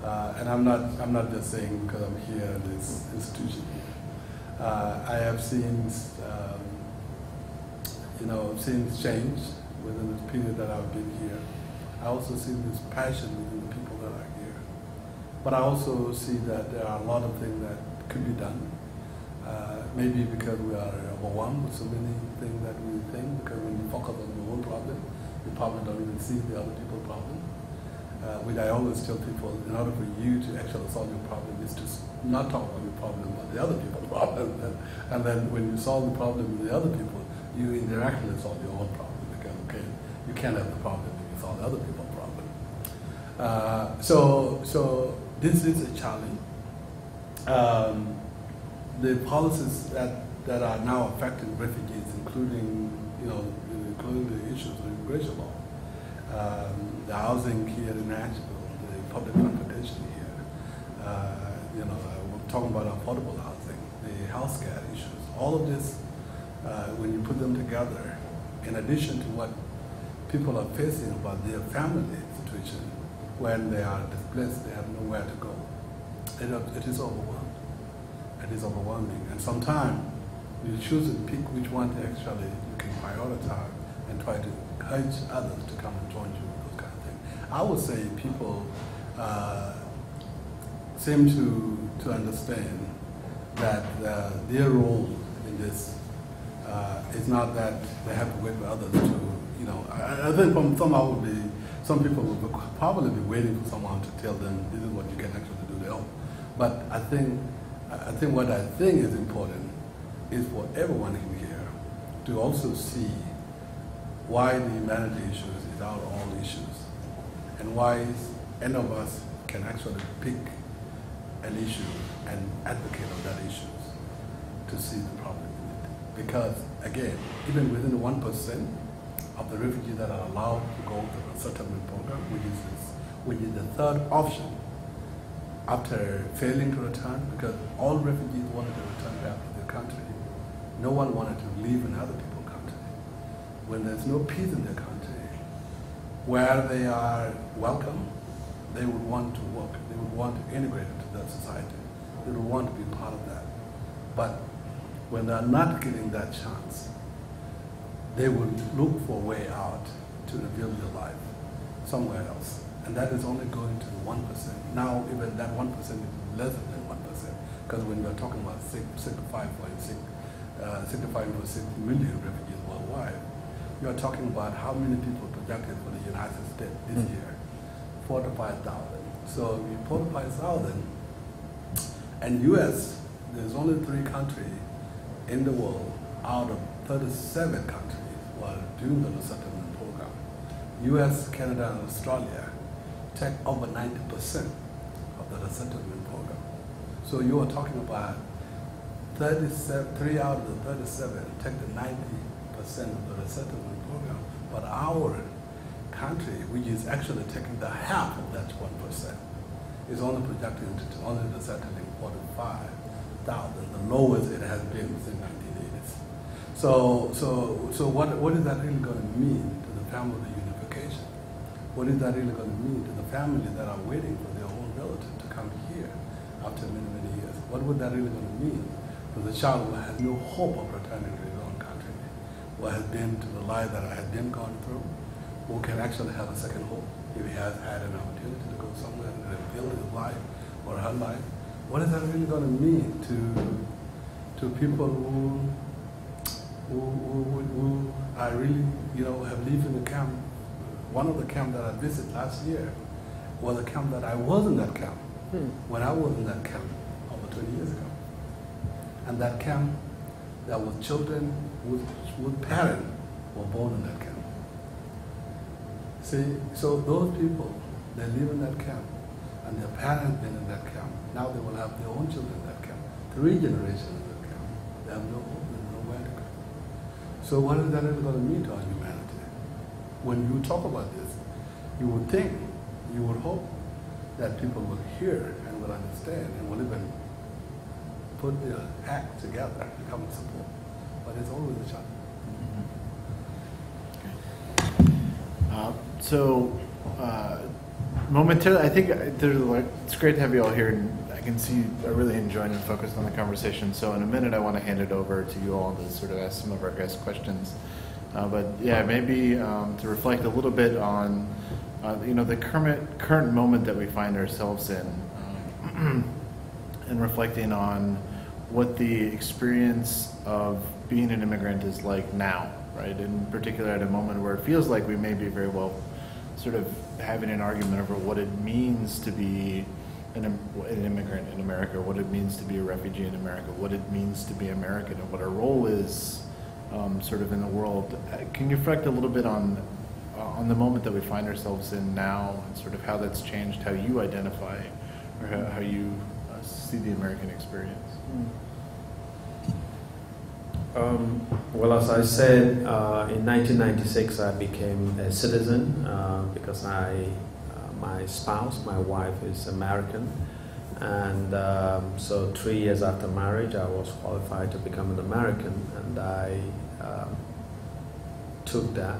and I'm not just saying because I'm here in this institution here. I have seen things change within the period that I've been here. I also see this passion within the people that are here, but I also see that there are a lot of things that could be done. Maybe because we are overwhelmed with so many things that we think, because when you focus on your own problem, you probably don't even see the other people's problem. Which I always tell people, in order for you to actually solve your problem is to not talk about your problem, but the other people's problem. And then when you solve the problem with the other people, you indirectly solve your own problem, because, okay, you can't have the problem if you solve the other people's problem. So this is a challenge. The policies that are now affecting refugees, including the issues of immigration law, the housing here in Nashville, the public transportation here, we're talking about affordable housing, the healthcare issues, all of this, when you put them together, in addition to what people are facing about their family situation, when they are displaced, they have nowhere to go, it is overwhelming. It is overwhelming, and sometimes you choose to pick which one to actually you can prioritize and try to encourage others to come and join you with those kind of things. I would say people seem to understand that their role in this is not that they have to wait for others to, I think somehow some people will probably be waiting for someone to tell them this is what you can actually do to help. But I think what I think is important is for everyone in here to also see why the humanity issues is our own issues, and why any of us can actually pick an issue and advocate on that issue to see the problem in it. Because again, even within the 1% of the refugees that are allowed to go to the settlement program, which is the third option, after failing to return, because all refugees wanted to return back to their country. No one wanted to live in other people's country. When there's no peace in their country, where they are welcome, they would want to work. They would want to integrate into that society. They would want to be part of that. But when they're not getting that chance, they would look for a way out to rebuild their life somewhere else. And that is only going to 1%. Now, even that 1% is less than 1%, because when we're talking about 65.6 million refugees worldwide, you're talking about how many people projected for the United States this year, 4 to 5,000. So if you 4 to 5,000, and U.S., there's only 3 countries in the world out of 37 countries who are doing the resettlement program. U.S., Canada, and Australia take over 90% of the resettlement program. So you are talking about 3 out of the 37 take the 90% of the resettlement program, but our country, which is actually taking the half of that 1%, is only projecting to only resettling 45,000, the lowest it has been since 1980s. So what is that really going to mean to the family unification? What is that really going to mean to the families that are waiting for their own relative to come here after many, many years? What would that really going to mean to the child who has no hope of returning to his own country, who has been to the life that I had been gone through, who can actually have a second home if he has had an opportunity to go somewhere and build his life or her life. What is that really going to mean to people who are really, have lived in the camp? One of the camps that I visited last year was a camp that I was in that camp when I was in that camp over 20 years ago. And that camp, there were children whose parents were born in that camp. See, so those people, they live in that camp, and their parents been in that camp. Now they will have their own children in that camp. 3 generations in that camp. They have no home, there's nowhere to go. So what is that really going to mean to our humanity? When you talk about this, you would think, you would hope that people will hear and will understand and will even put their act together to come and support. But it's always a challenge. Momentarily, I think it's great to have you all here, and I can see you are really enjoying and focused on the conversation. So in a minute, I want to hand it over to you all to sort of ask some of our guest questions. But yeah, maybe to reflect a little bit on the current moment that we find ourselves in, and reflecting on what the experience of being an immigrant is like now, right? In particular, at a moment where it feels like we may be very well sort of having an argument over what it means to be an immigrant in America, what it means to be a refugee in America, what it means to be American, and what our role is sort of in the world. Can you reflect a little bit on the moment that we find ourselves in now, and sort of how that's changed how you identify or how you see the American experience? Well, as I said, in 1996 I became a citizen because my spouse, my wife, is American, and so 3 years after marriage I was qualified to become an American, and I took that,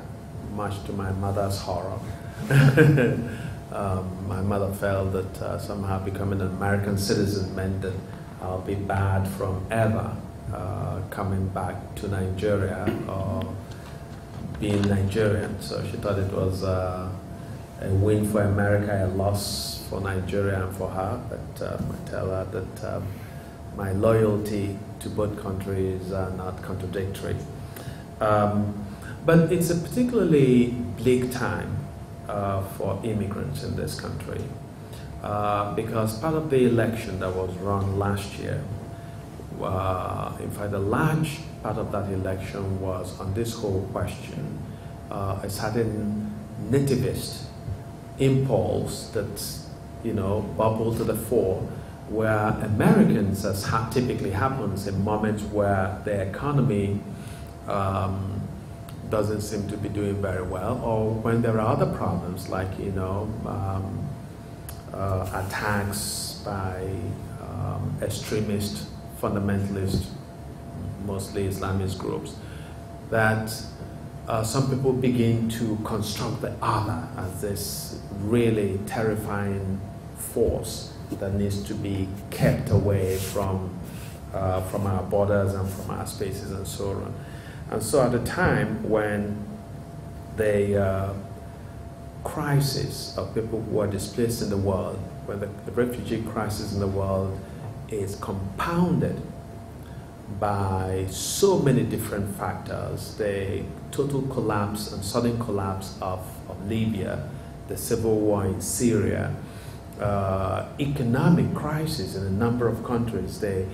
much to my mother's horror. My mother felt that somehow becoming an American citizen meant that I'll be barred from ever coming back to Nigeria or being Nigerian. So she thought it was a win for America, a loss for Nigeria and for her. But I tell her that my loyalty to both countries are not contradictory. But it's a particularly bleak time for immigrants in this country because part of the election that was run last year, in fact, a large part of that election was on this whole question, a certain nativist impulse that, bubbled to the fore, where Americans, as typically happens in moments where the economy doesn't seem to be doing very well, or when there are other problems like, attacks by extremist, fundamentalist, mostly Islamist groups, that some people begin to construct the other as this really terrifying force that needs to be kept away from our borders and from our spaces and so on. And so at a time when the crisis of people who are displaced in the world, when the refugee crisis in the world is compounded by so many different factors, the total collapse and sudden collapse of Libya, the civil war in Syria, economic crisis in a number of countries, the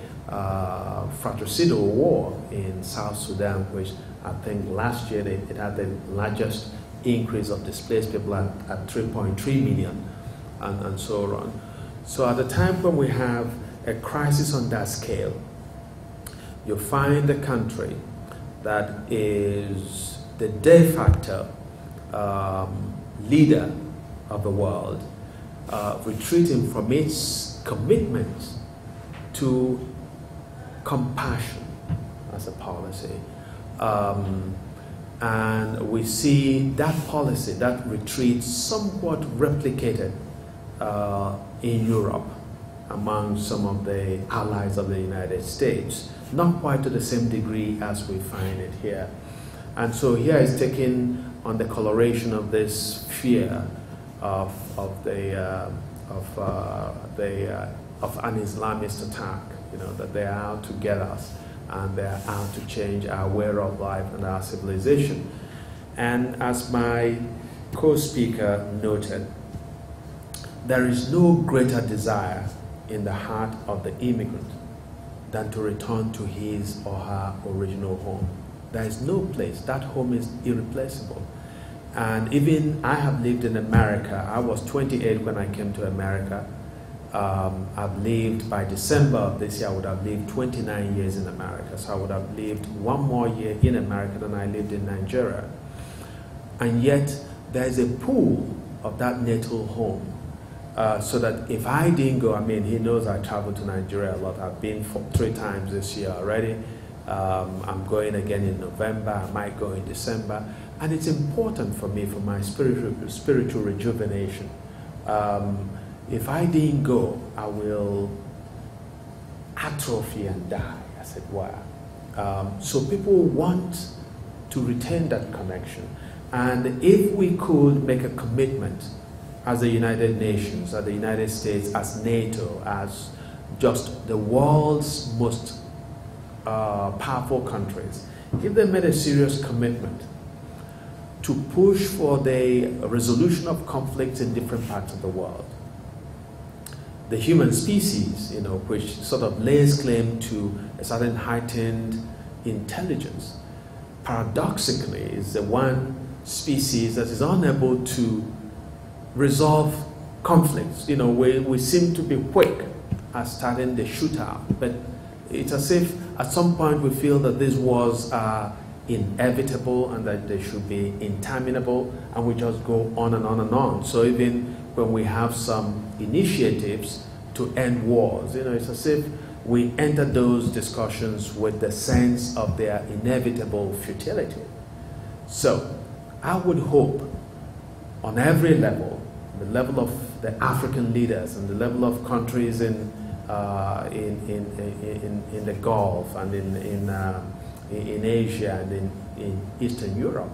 fratricidal war in South Sudan, which I think last year it had the largest increase of displaced people at 3.3 million, and so on. So at a time when we have a crisis on that scale, you find a country that is the de facto leader of the world retreating from its commitment to compassion as a policy. And we see that policy, that retreat, somewhat replicated in Europe among some of the allies of the United States, not quite to the same degree as we find it here. And so here is taking on the coloration of this fear of an Islamist attack, that they are out to get us and they are out to change our way of life and our civilization. And as my co-speaker noted, there is no greater desire in the heart of the immigrant than to return to his or her original home. There is no place. That home is irreplaceable. And even I have lived in America. I was 28 when I came to America. I've lived, by December of this year, I would have lived 29 years in America. So I would have lived one more year in America than I lived in Nigeria. And yet, there is a pool of that natal home. So that if I didn't go, I mean, he knows I travel to Nigeria a lot. I've been 3 times this year already. I'm going again in November. I might go in December. And it's important for me, for my spiritual rejuvenation. If I didn't go, I will atrophy and die, as it were. So people want to retain that connection. And if we could make a commitment as the United Nations, as the United States, as NATO, as just the world's most powerful countries, if they made a serious commitment to push for the resolution of conflicts in different parts of the world, the human species, which sort of lays claim to a certain heightened intelligence, paradoxically is the one species that is unable to resolve conflicts. We seem to be quick at starting the shootout, but it's as if at some point we feel that these wars are inevitable and that they should be interminable, and we just go on and on and on. So even when we have some initiatives to end wars, it's as if we enter those discussions with the sense of their inevitable futility. So I would hope on every level, the level of the African leaders and the level of countries in the Gulf and in Asia and in Eastern Europe,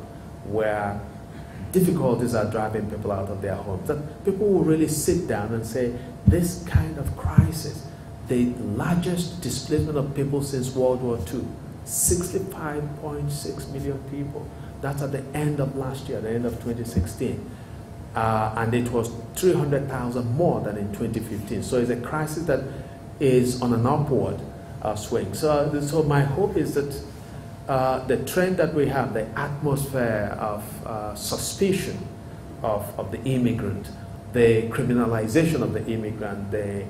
where difficulties are driving people out of their homes, that people will really sit down and say, this kind of crisis, the largest displacement of people since World War II, 65.6 million people. That's at the end of last year, the end of 2016. And it was 300,000 more than in 2015. So it's a crisis that is on an upward swing. So my hope is that the trend that we have, the atmosphere of suspicion of the immigrant, the criminalization of the immigrant, the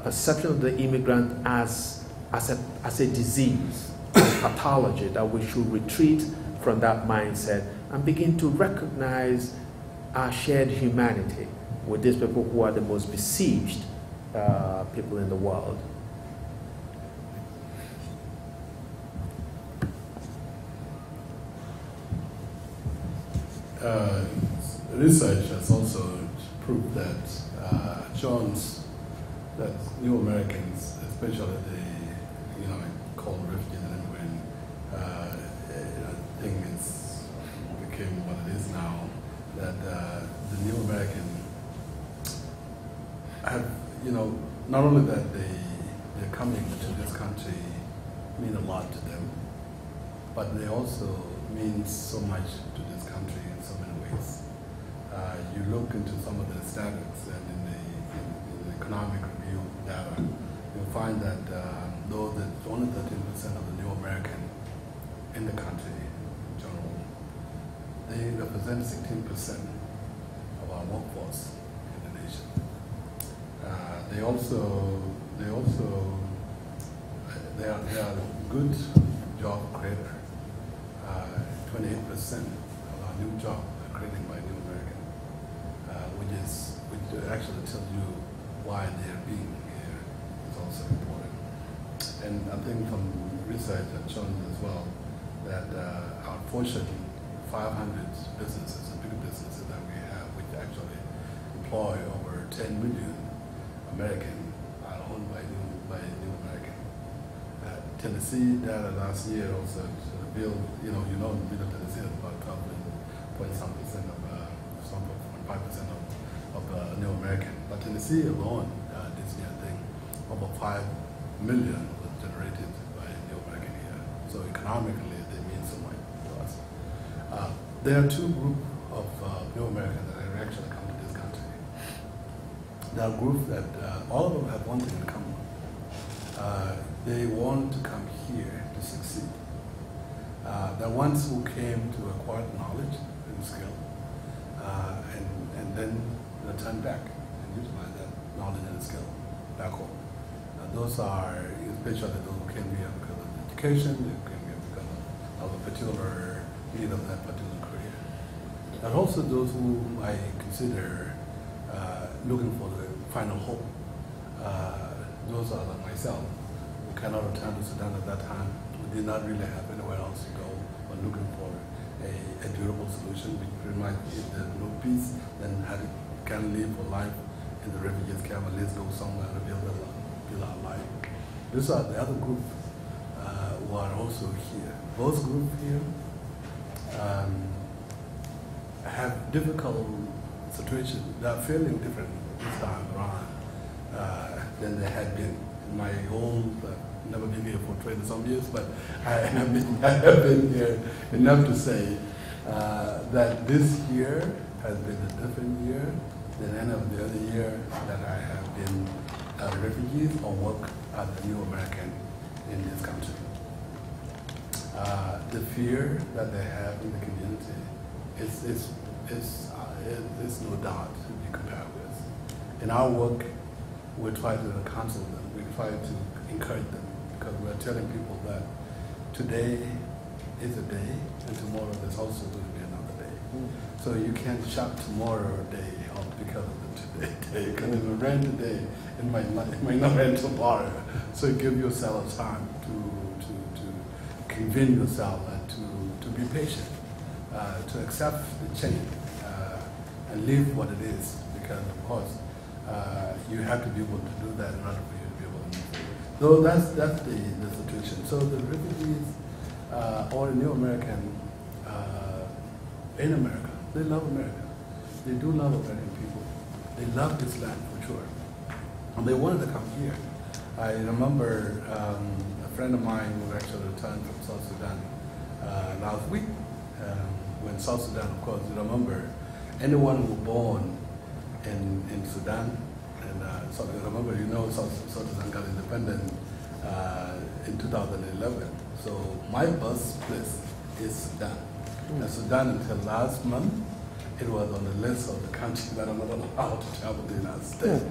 perception of the immigrant as a disease, a pathology, that we should retreat from that mindset and begin to recognize our shared humanity with these people who are the most besieged people in the world. Research has also proved that that new Americans, especially the called refugees and immigrant, I think it's became what it is now, that the new American have, not only that they're coming to this country mean a lot to them, but they also mean so much to this country in so many ways. You look into some of the statistics and in the economic review data, you'll find that though that only 13% of the new American in the country in general, they represent 16% of our workforce in the nation. They are a good job creator. 28% of our new jobs are created by new American, which actually tells you why they're being here is also important. And I think from research has shown as well that our Fortune 500 businesses, the big businesses that we have, which actually employ over 10 million Americans, are owned by new American. Tennessee data last year also revealed, the middle of Tennessee is about 12 million point some percent of, some 5% of New American. But Tennessee alone, this year, I think, over 5 million was generated by New American here. So economically, they mean so much to us. There are two groups of New Americans that have actually come to this country. There are groups that all of them have one thing in common. They want to come here to succeed. The ones who came to acquire knowledge and skill, and then return back and utilize that knowledge and skill back home. Those are especially those who came here because of education, they came here because of a particular need of that particular career. And also those who I consider looking for the final hope. Those are like myself, who cannot return to Sudan at that time, who did not really have anywhere else to go, but looking for a durable solution, which pretty much if there's no peace, then can live for life in the refugees camp, and let's go somewhere to build our life. These are the other group who are also here. Both groups here have difficult situations. They are feeling different this time around than they had been. In my whole, never been here for 20 some years, but I have been here enough to say that this year has been a different year than any of the other years that I have been a refugee or work as a new American in this country. The fear that they have in the community is no doubt to be compared with. In our work, we try to counsel them, we try to encourage them, because we're telling people that today is a day, and tomorrow there's also going to be another day. So you can't shut tomorrow day off because of the today day, because if it rain today, it might not rain tomorrow. So you give yourself time to convince yourself and to be patient, to accept the change, and live what it is, because of course you have to be able to do that in order for you to be able to move. So that's the situation. So the refugees or the new American in America, they love America. They do love American people. They love this land for sure. And they wanted to come here. I remember a friend of mine who actually returned from South Sudan last week. When South Sudan, of course, you remember, anyone who was born in Sudan, and so I remember, you know, South Sudan got independent in 2011. So my birthplace is Sudan. And Sudan, until last month, it was on the list of the countries that are not allowed to travel to the United States.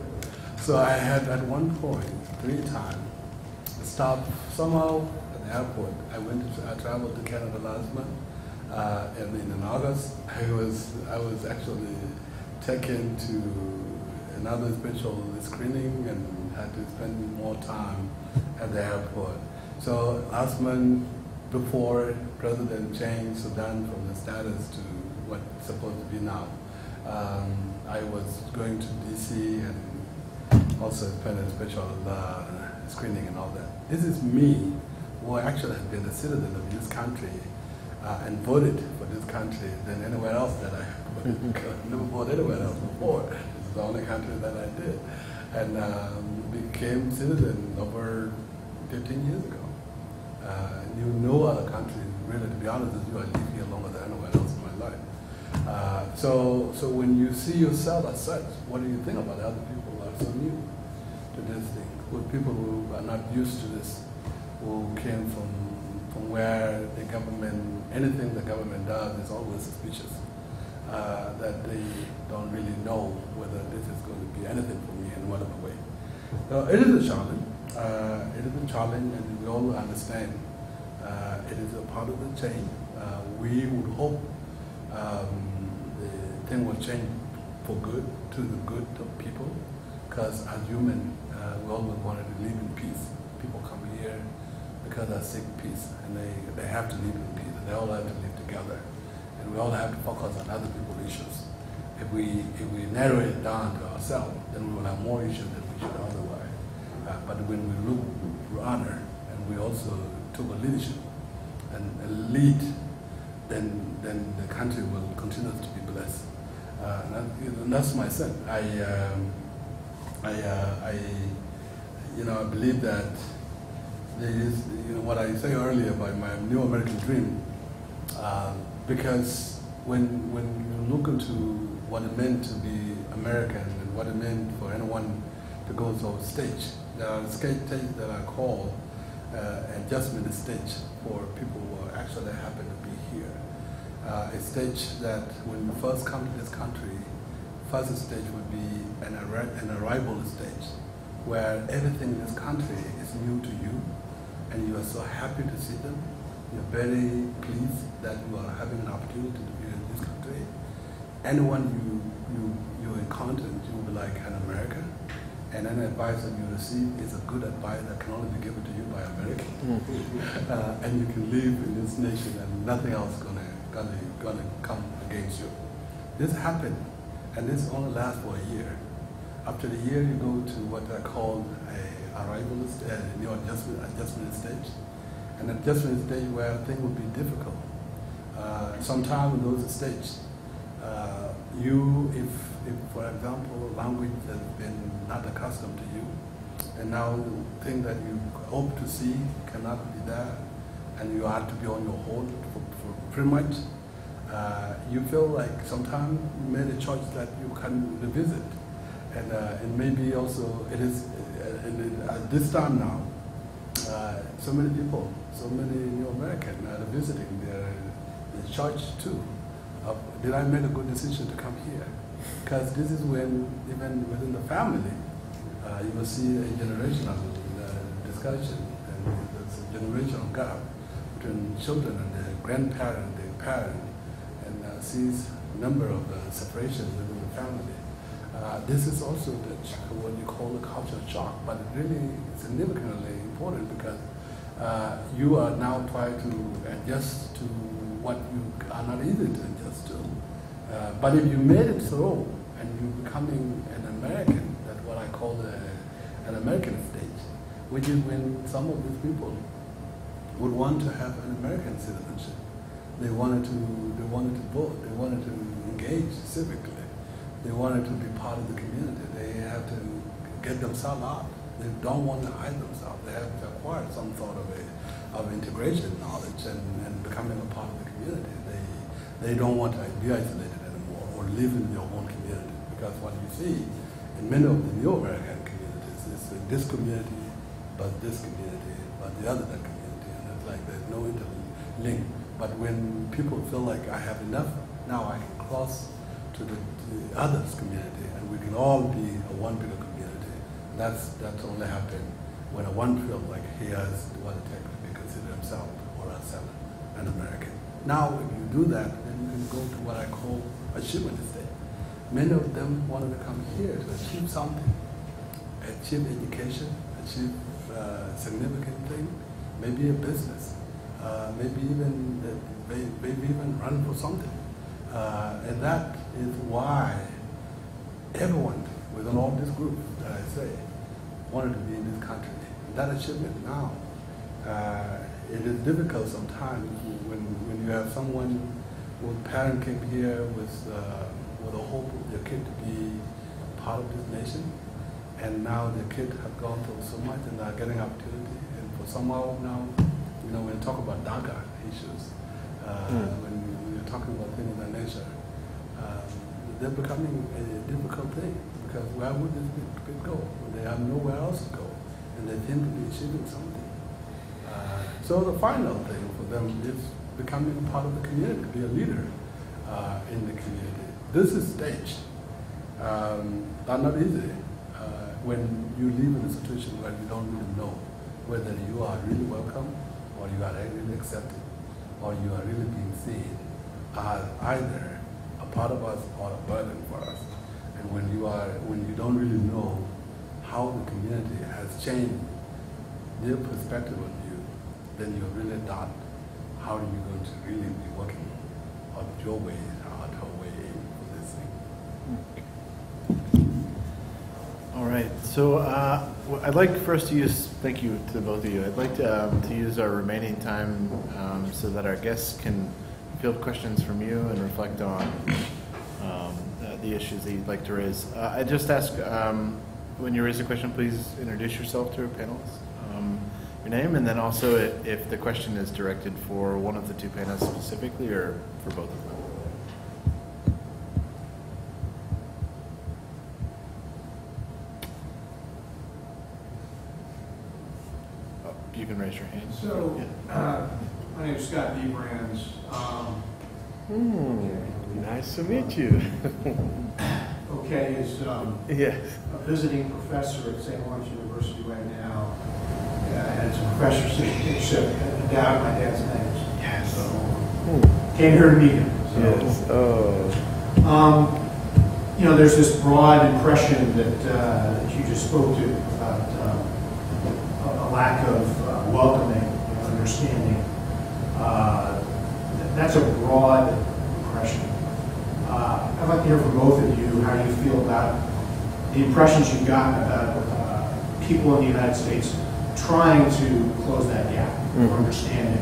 So I had at one point, 3 times, stopped somehow at the airport. I traveled to Canada last month, and in August, I was actually taken to another special screening and had to spend more time at the airport. So last month, before President changed Sudan from the status to what's supposed to be now, I was going to DC and also spent a special screening and all that. This is me, who actually has been a citizen of this country and voted for this country than anywhere else that I never voted anywhere else before. This is the only country that I did. And became citizen over 15 years ago. No other country, really, to be honest with you, I live here longer than anywhere else in my life. So when you see yourself as such, what do you think about other people who are so new to this thing? With people who are not used to this, who came from where the government, anything the government does is always suspicious, that they don't really know whether this is going to be anything for me in whatever way. So it is a challenge. It is a challenge, and we all understand it is a part of the change. We would hope the thing will change for good, to the good of people, because as humans, we always wanted to live in peace. People come here because they seek peace, and they have to live in peace, and they all have to live together. And we all have to focus on other people's issues. If we narrow it down to ourselves, then we will have more issues than we should otherwise. But when we look to honor, and we also took a leadership and lead then the country will continue to be blessed. And that's my sense. I believe that there is, what I say earlier about my new American dream, because when you look into what it meant to be American and what it meant for anyone to go to a stage, there are stages that are called adjustment stage for people who actually happen to be here. A stage that when you first come to this country, first stage would be an arrival stage, where everything in this country is new to you, and you are so happy to see them. You're very pleased that you are having an opportunity to be in this country. Anyone you encounter, you will be like an American, and any advice that you receive is a good advice that can only be given to you by American. And you can live in this nation, and nothing else is gonna come against you. This happened, and this only lasts for a year. After the year, you go to what I call a arrival stage, new adjustment stage, an adjustment stage where things will be difficult. Sometimes in those stages, if for example, language has been not accustomed to you, and now the thing that you hope to see cannot be there, and you have to be on your own for pretty much, you feel like sometimes you made a choice that you can revisit. And maybe also it is, at this time now, so many people, so many new Americans are visiting the church too. Did I make a good decision to come here? Because this is when, even within the family, you will see a generational discussion, and there's a generational gap between children and their grandparent, their parent, and sees a number of separations within the family. This is also what you call the cultural shock, but it really is significantly important because you are now trying to adjust to what you are not easy to adjust to. But if you made it through and you're becoming an American, that's what I call an American stage, which is when some of these people would want to have an American citizenship. They wanted to vote. They wanted to engage civically. They wanted to be part of the community. They have to get themselves out. They don't want to hide themselves. They have to acquire some sort of integration knowledge and becoming a part of the community. They don't want to be isolated anymore or live in their own community, because what you see in many of the new American communities is this community, but this community, but the other community, and it's like there's no interlink. But when people feel like I have enough, now I can cross to the others community, and we can all be a one bigger community. That's only happened when one feels like he has what it takes to consider himself or herself an American. Now, if you do that, then you can go to what I call achievement state. Many of them wanted to come here to achieve something, achieve education, achieve significant thing, maybe a business, maybe even run for something. And that is why everyone within all this group that I say wanted to be in this country. That achievement now, it is difficult sometimes when you have someone whose parent came here with the hope of their kid to be part of this nation, and now their kid have gone through so much and are getting opportunity. And for somehow now, when you talk about DACA issues, when you're talking about things of that nature, they're becoming a difficult thing, because where would these people go when they have nowhere else to go, and they seem to be achieving something. So the final thing for them is becoming a part of the community, be a leader in the community. This is stage. That's not easy when you live in a situation where you don't really know whether you are really welcome, or you are really accepted, or you are really being seen as either a part of us or a burden for us. And when you don't really know how the community has changed their perspective on you, then you really doubt how are you going to really be working on your way out or way in for this thing. All right. So I'd like first to thank you to both of you. I'd like to use our remaining time so that our guests can field questions from you and reflect on the issues that you'd like to raise. I just ask, when you raise a question, please introduce yourself to our panelists, your name, and then also if the question is directed for one of the two panelists specifically or for both of them. You can raise your hand. So, my name is Scott D. Brands. Nice to meet you. Okay, is Yes. a visiting professor at St. Lawrence University right now. And it's a professorship down my dad's name. Yes. So, came here to meet him. So, Yes. Oh. You know, there's this broad impression that you just spoke to about a lack of welcoming and understanding. That's a broad impression. I'd like to hear from both of you how you feel about the impressions you've gotten about people in the United States trying to close that gap of understanding,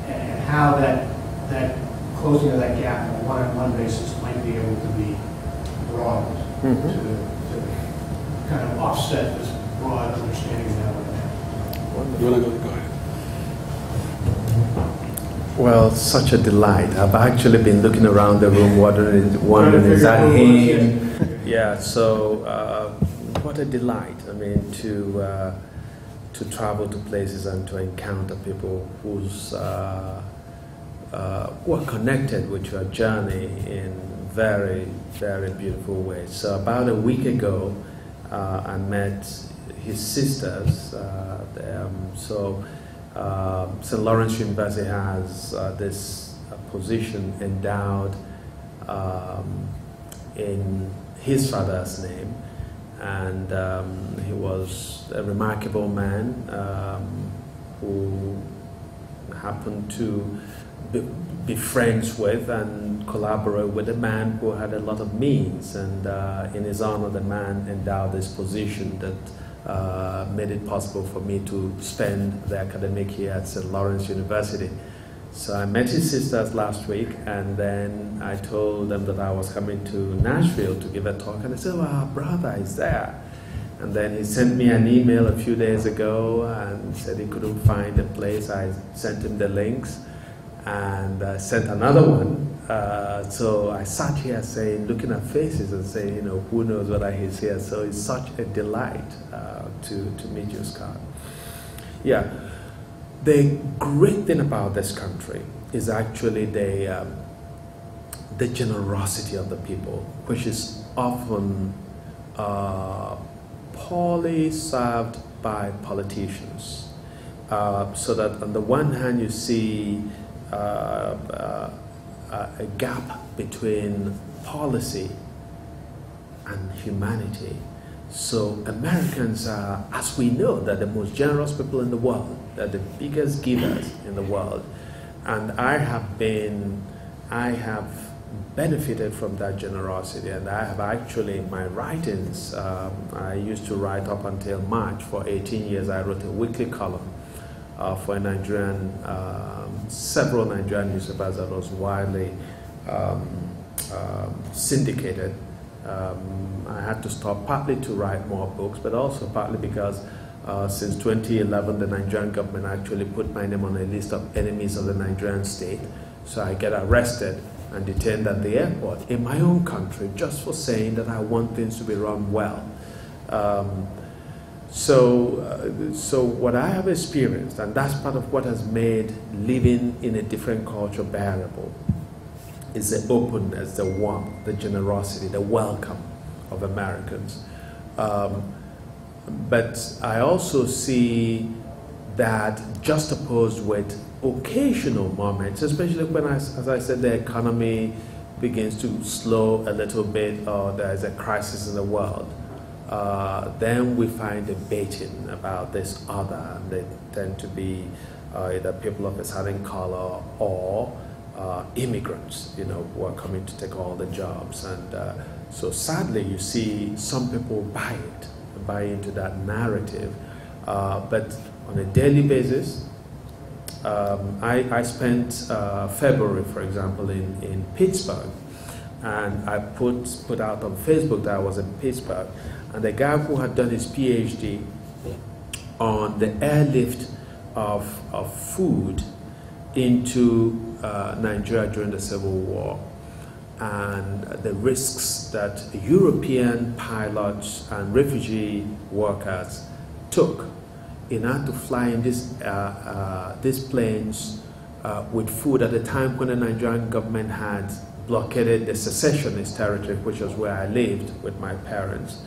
and how that closing of that gap on a one-on-one basis might be able to be broadened to kind of offset this broad understanding we have right now. You want to go ahead? Well, such a delight. I've actually been looking around the room wondering is that him? Yeah, so what a delight. I mean, to travel to places and to encounter people who are connected with your journey in very, very beautiful ways. So about a week ago, I met his sisters. St. Lawrence University has this position endowed in his father's name, and he was a remarkable man who happened to be friends with and collaborate with a man who had a lot of means, and in his honor the man endowed this position that made it possible for me to spend the academic year at St. Lawrence University. So I met his sisters last week, and then I told them that I was coming to Nashville to give a talk, and they said, well, our brother is there. And then he sent me an email a few days ago and said he couldn't find a place. I sent him the links and sent another one. So I sat here looking at faces and saying, you know, who knows whether he's here. So it's such a delight to meet you, Scott. Yeah, the great thing about this country is actually the generosity of the people, which is often poorly served by politicians. So that on the one hand you see a gap between policy and humanity. So Americans are, as we know, they're the most generous people in the world. They're the biggest givers in the world. And I have benefited from that generosity, and I have actually, in my writings, I used to write up until March. For 18 years I wrote a weekly column for a Nigerian, several Nigerian newspapers that was widely syndicated. I had to stop partly to write more books, but also partly because since 2011 the Nigerian government actually put my name on a list of enemies of the Nigerian state. So I get arrested and detained at the airport in my own country just for saying that I want things to be run well. So what I have experienced, and that's part of what has made living in a different culture bearable, is the openness, the warmth, the generosity, the welcome of Americans. But I also see that juxtaposed with occasional moments, especially when, as I said, the economy begins to slow a little bit, or there's a crisis in the world, then we find debating about this other, and they tend to be either people of a certain color or immigrants, you know, who are coming to take all the jobs. And so sadly you see some people buy into that narrative, but on a daily basis I spent February, for example, in Pittsburgh, and I put out on Facebook that I was in Pittsburgh, and the guy who had done his PhD on the airlift of food into Nigeria during the Civil War, and the risks that European pilots and refugee workers took in order to fly in these planes with food at a time when the Nigerian government had blockaded the secessionist territory, which was where I lived with my parents.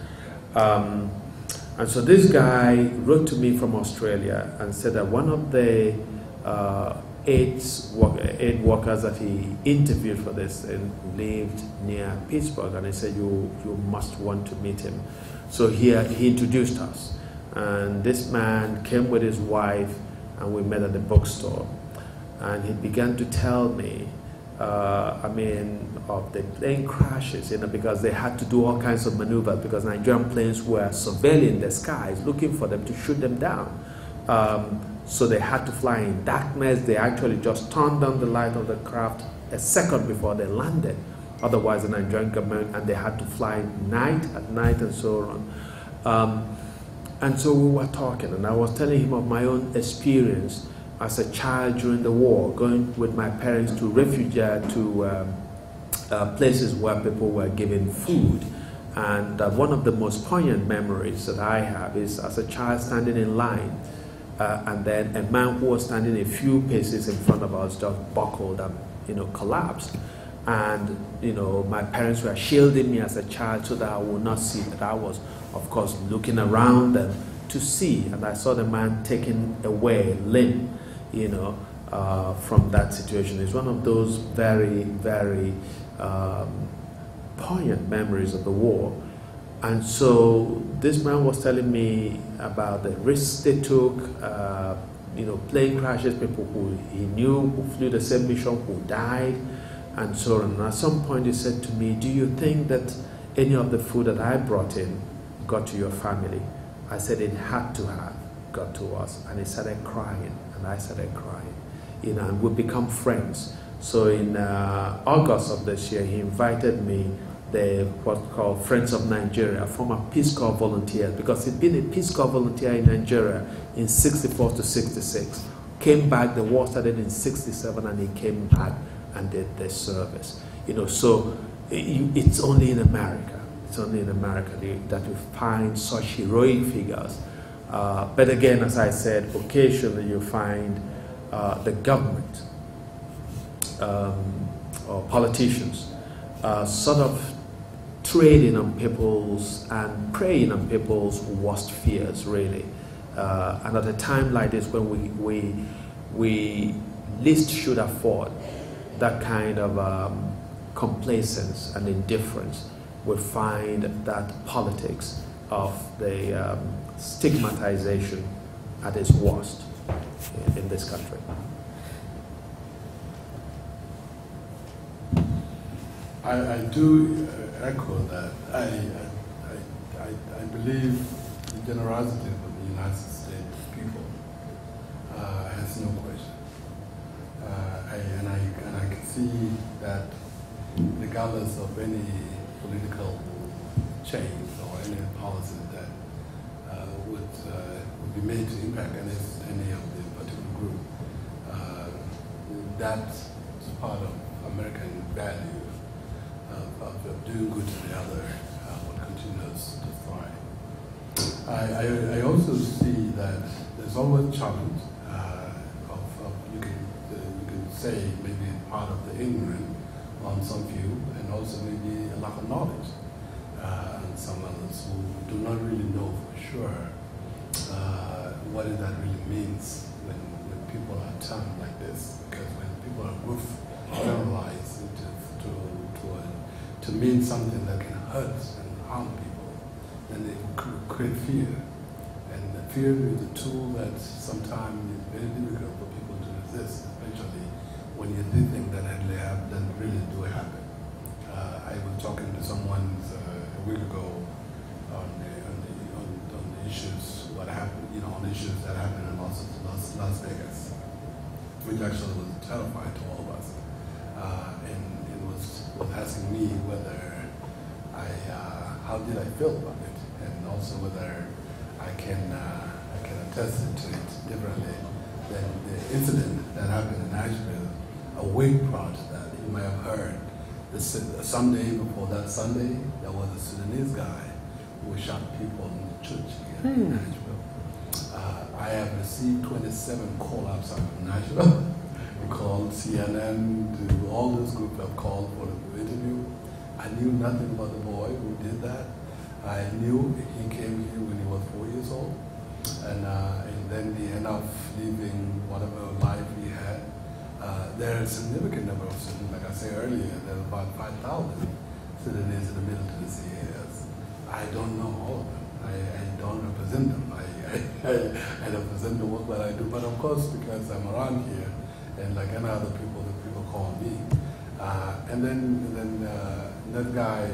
And so this guy wrote to me from Australia and said that one of the eight workers that he interviewed for this and lived near Pittsburgh, and he said, you must want to meet him. So he introduced us, and this man came with his wife, and we met at the bookstore, and he began to tell me of the plane crashes, because they had to do all kinds of maneuvers because Nigerian planes were surveilling the skies, looking for them to shoot them down. So they had to fly in darkness. They actually just turned down the light of the craft a second before they landed. Otherwise, the Nigerian government, and they had to fly at night, and so on. And so we were talking, and I was telling him of my own experience as a child during the war, going with my parents to places where people were given food. And one of the most poignant memories that I have is as a child standing in line, and then a man who was standing a few paces in front of us just buckled and collapsed. And my parents were shielding me as a child so that I would not see, that I was, of course, looking around them to see. And I saw the man taken away limb, from that situation. It's one of those very, very poignant memories of the war. And so this man was telling me about the risks they took, plane crashes, people who he knew who flew the same mission who died, and so on. And at some point he said to me, do you think that any of the food that I brought in got to your family? I said it had to have got to us. And he started crying, and I started crying, and we become friends. So in August of this year, he invited me, what's called Friends of Nigeria, former Peace Corps volunteers, because he'd been a Peace Corps volunteer in Nigeria in 64 to 66. Came back, the war started in 67, and he came back and did this service. So it's only in America. It's only in America that we find such heroic figures. But again, as I said, occasionally you find the government or politicians sort of trading on people's and preying on people's worst fears, really. And at a time like this, when we least should afford that kind of complacence and indifference, we find that politics of the stigmatization at its worst in this country. I do echo that. I believe the generosity of the United States people has no question. And I can see that regardless of any political change or any policy that would be made to impact any of the particular group, that's part of American value of doing good to the other, what continues to thrive. I also see that there's always challenge you can say maybe part of the ignorance on some few, and also maybe a lack of knowledge on some others who do not really know for sure what that really means when people are termed like this. Because when people are generalized to mean something that can hurt and harm people, then they create fear. And the fear is a tool that sometimes is very difficult for people to resist, especially when you do things that really do happen. I was talking to someone a week ago on the issues, what happened, on issues that happened in Las Vegas. which actually was terrifying to all of us. And it was asking me whether how did I feel about it, and also whether I can attest to it differently than the incident that happened in Nashville a week prior to that. You may have heard the Sunday before that Sunday, there was a Sudanese guy who shot people in the church here in Nashville. I have received 27 call-ups out of Nashville. We called CNN, all those groups have called for the interview. I knew nothing about the boy who did that. I knew he came here when he was 4 years old, and then he ended up living whatever life he had. There are a significant number of Sudanese, like I said earlier, there are about 5,000 Sudanese in the Middle Tennessee areas. I don't know all of them. I don't represent them. I represent the work that I do, but of course, because I'm around here, and like any other people, the people call me. And then that guy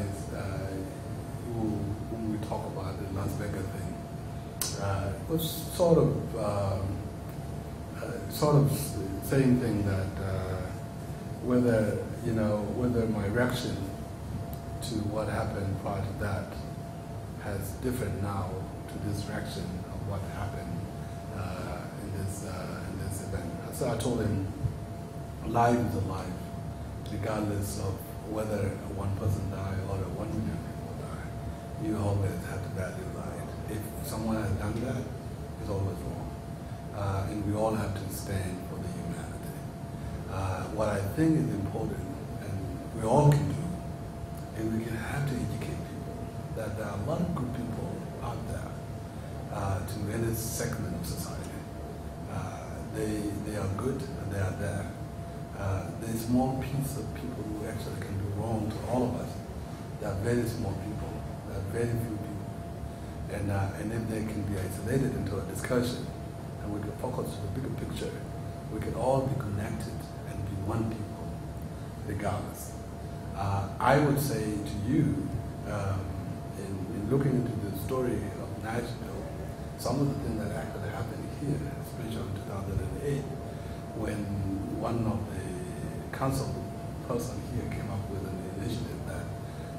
whom we talk about, the Las Vegas thing, was sort of saying thing that whether my reaction to what happened prior to that has different now to this reaction of what happened in this event. So I told him, life is a life, regardless of whether one person died or 1 million people die. You always have to value life. If someone has done that, it's always wrong. And we all have to stand for the humanity. What I think is important, and we all can do, is we can have to educate people that there are a lot of good people out there to any segment of society. They are good and they are there. There's a small piece of people who actually can do wrong to all of us. There are very small people. There are very few people. And if they can be isolated into a discussion, and we can focus on the bigger picture, we can all be connected and be one people, regardless. I would say to you, in looking into the story of Nashville, some of the things that actually happened here, especially in 2008, when one of the council person here came up with an initiative that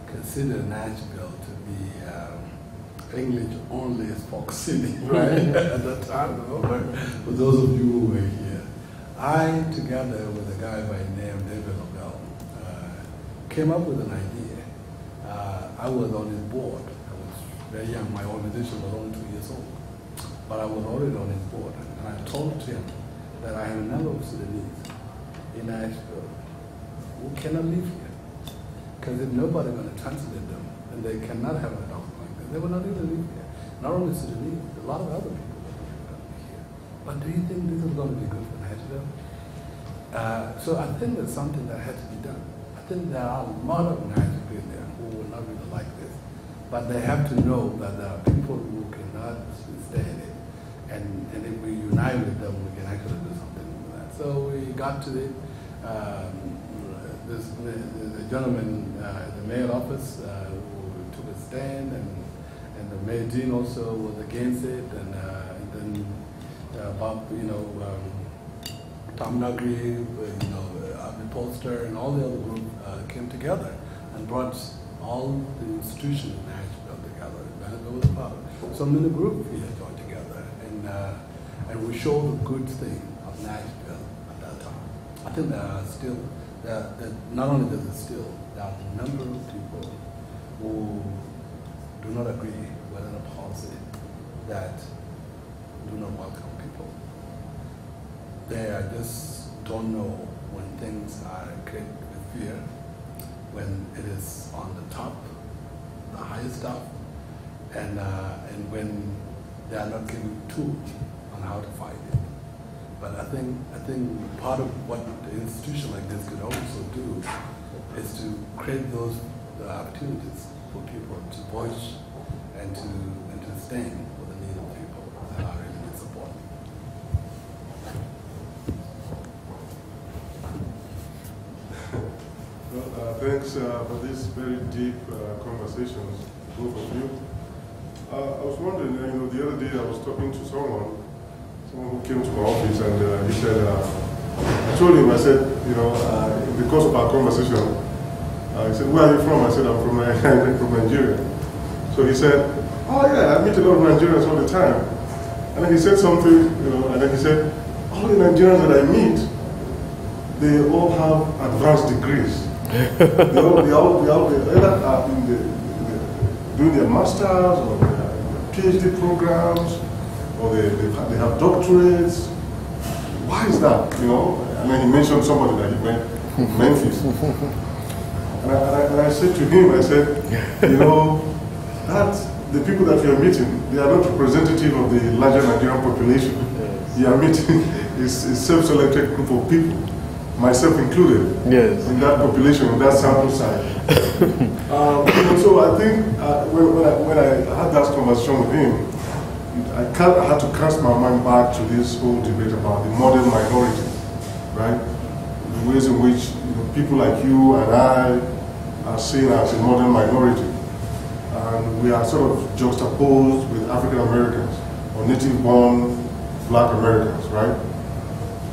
considered Nashville to be English-only spoke city, right? At that time, for those of you who were here. I, together with a guy by the name David Lobel, came up with an idea. I was on his board. I was very young. My organization was only 2 years old. But I was already on his board. And I told him that I have a number of Sudanese in Nashville who cannot live here. Because if nobody's going to translate them, and they cannot have a document like that, they will not even live here. Not only Sudanese, a lot of other people that will be here. But do you think this is going to be good for Nashville? So I think there's something that has to be done. I think there are a lot of Nashville there who will not really like this. But they have to know that there are people who cannot stay in it. And if we unite with them, we can actually do something with that. So we got to it. The gentleman at the mayor office who took a stand, and the mayor dean also was against it, and then Bob, Tom Nugri, Abby Polster, and all the other group came together and brought all the institutions in Nashville together. Vanderbilt was part of it. So many groups here joined together, and we showed the good thing of Nashville at that time. I think there are still, not only does it still, there are a number of people who do not agree with a policy that do not welcome people. They just don't know when things are created with fear, when it is on the top, the highest top, and when they are not given tools on how to fight it. But I think part of what the institution like this could also do is to create those opportunities for people to voice and to stand for the need of people that are really need support. Well, thanks for this very deep conversations, both of you. I was wondering, the other day I was talking to someone who came to my office, and he said told him, I said, in the course of our conversation, he said, where are you from? I said, I'm from Nigeria. So he said, oh yeah, I meet a lot of Nigerians all the time. And then he said something, and then he said, all the Nigerians that I meet, they all have advanced degrees. they all either are doing their masters or their PhD programs, or they have doctorates. Why is that? And then he mentioned somebody that he went to Memphis. And I said to him, I said, that the people that you are meeting, they are not representative of the larger Nigerian population. Yes. You are meeting is a self-selected group of people, myself included, yes, in that population, in that sample size. So I think when I had that conversation with him, I had to cast my mind back to this whole debate about the modern minority, right? The ways in which people like you and I are seen as a modern minority. And we are sort of juxtaposed with African Americans or native-born Black Americans, right?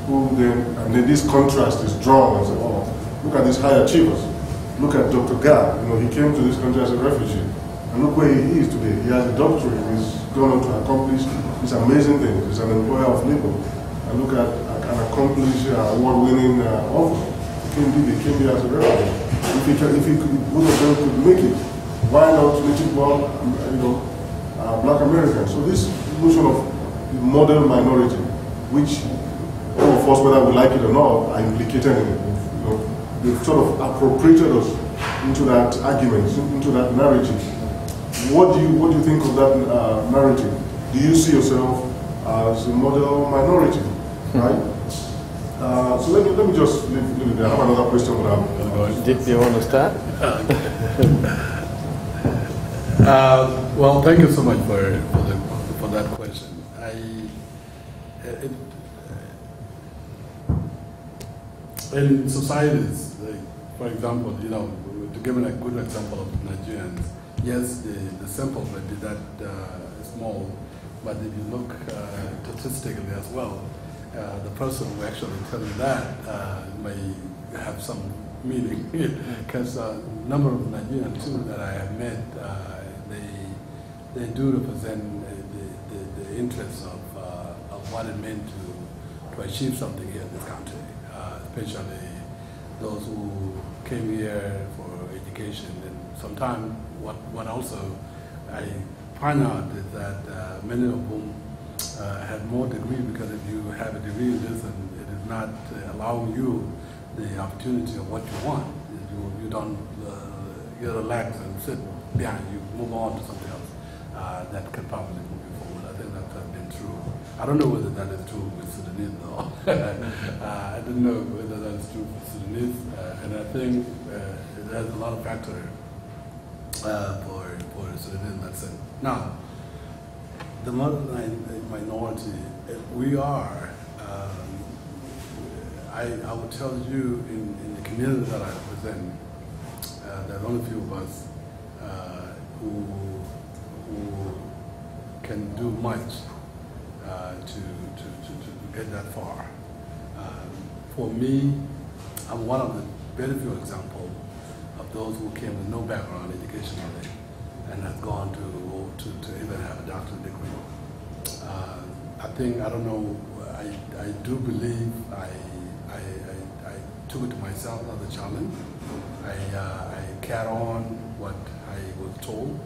And then this contrast is drawn and said, oh, look at these high achievers. Look at Dr. Gab. He came to this country as a refugee. And look where he is today. He has a doctorate. He's gone on to accomplish these amazing things. He's an employer of labor. And look at an accomplished, award-winning author. Okey Ndibe came here as a refugee. If both of them could make it, why not native-born, Black Americans? So this notion of the modern minority, which all of us, whether we like it or not, are implicated in it. They've sort of appropriated us into that argument, into that narrative. What do you think of that narrative? Do you see yourself as a model minority, right? So let me just leave it there. I have another question, but do you want to start? Well, thank you so much for that question. In societies, like, for example, to give a good example of Nigerians, yes, the sample may be that small, but if you look statistically as well, the person who actually tell you that may have some meaning, because a number of Nigerians too that I have met, they do represent the interests of what it meant to achieve something here in this country, especially those who came here for education. And sometimes what also I find out is that many of whom have more degree, because if you have a degree in this and it is not allowing you the opportunity of what you want, you don't relax and sit behind, you move on to something else that can probably move you forward. I think that has been true. I don't know whether that is true with Sudanese though. I don't know whether that is true with Sudanese, and I think it has a lot of factors for Sudanese in that sense. Now, the minority, we are, I would tell you in the community that I represent, there are only a few of us who can do much to get that far. For me, I'm one of the very few examples of those who came with no background educationally and have gone to even have a doctorate degree. I think, I don't know, I do believe I took it to myself as a challenge. I carried on what I was told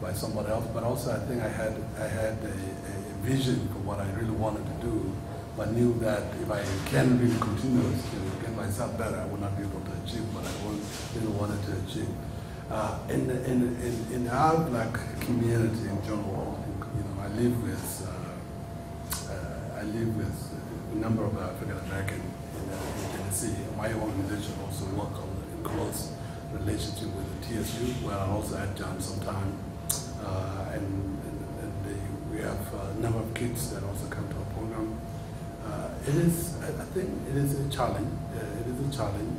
by somebody else, but also I think I had a vision for what I really wanted to do, but knew that if I can really continue to get myself better, I would not be able to achieve what I really wanted to achieve. In our Black community in general, I live with a number of African Americans in Tennessee. My organization also works in close relationship with the TSU, where I also adjunct sometime, and we have a number of kids that also come to our program. I think it is a challenge. It is a challenge.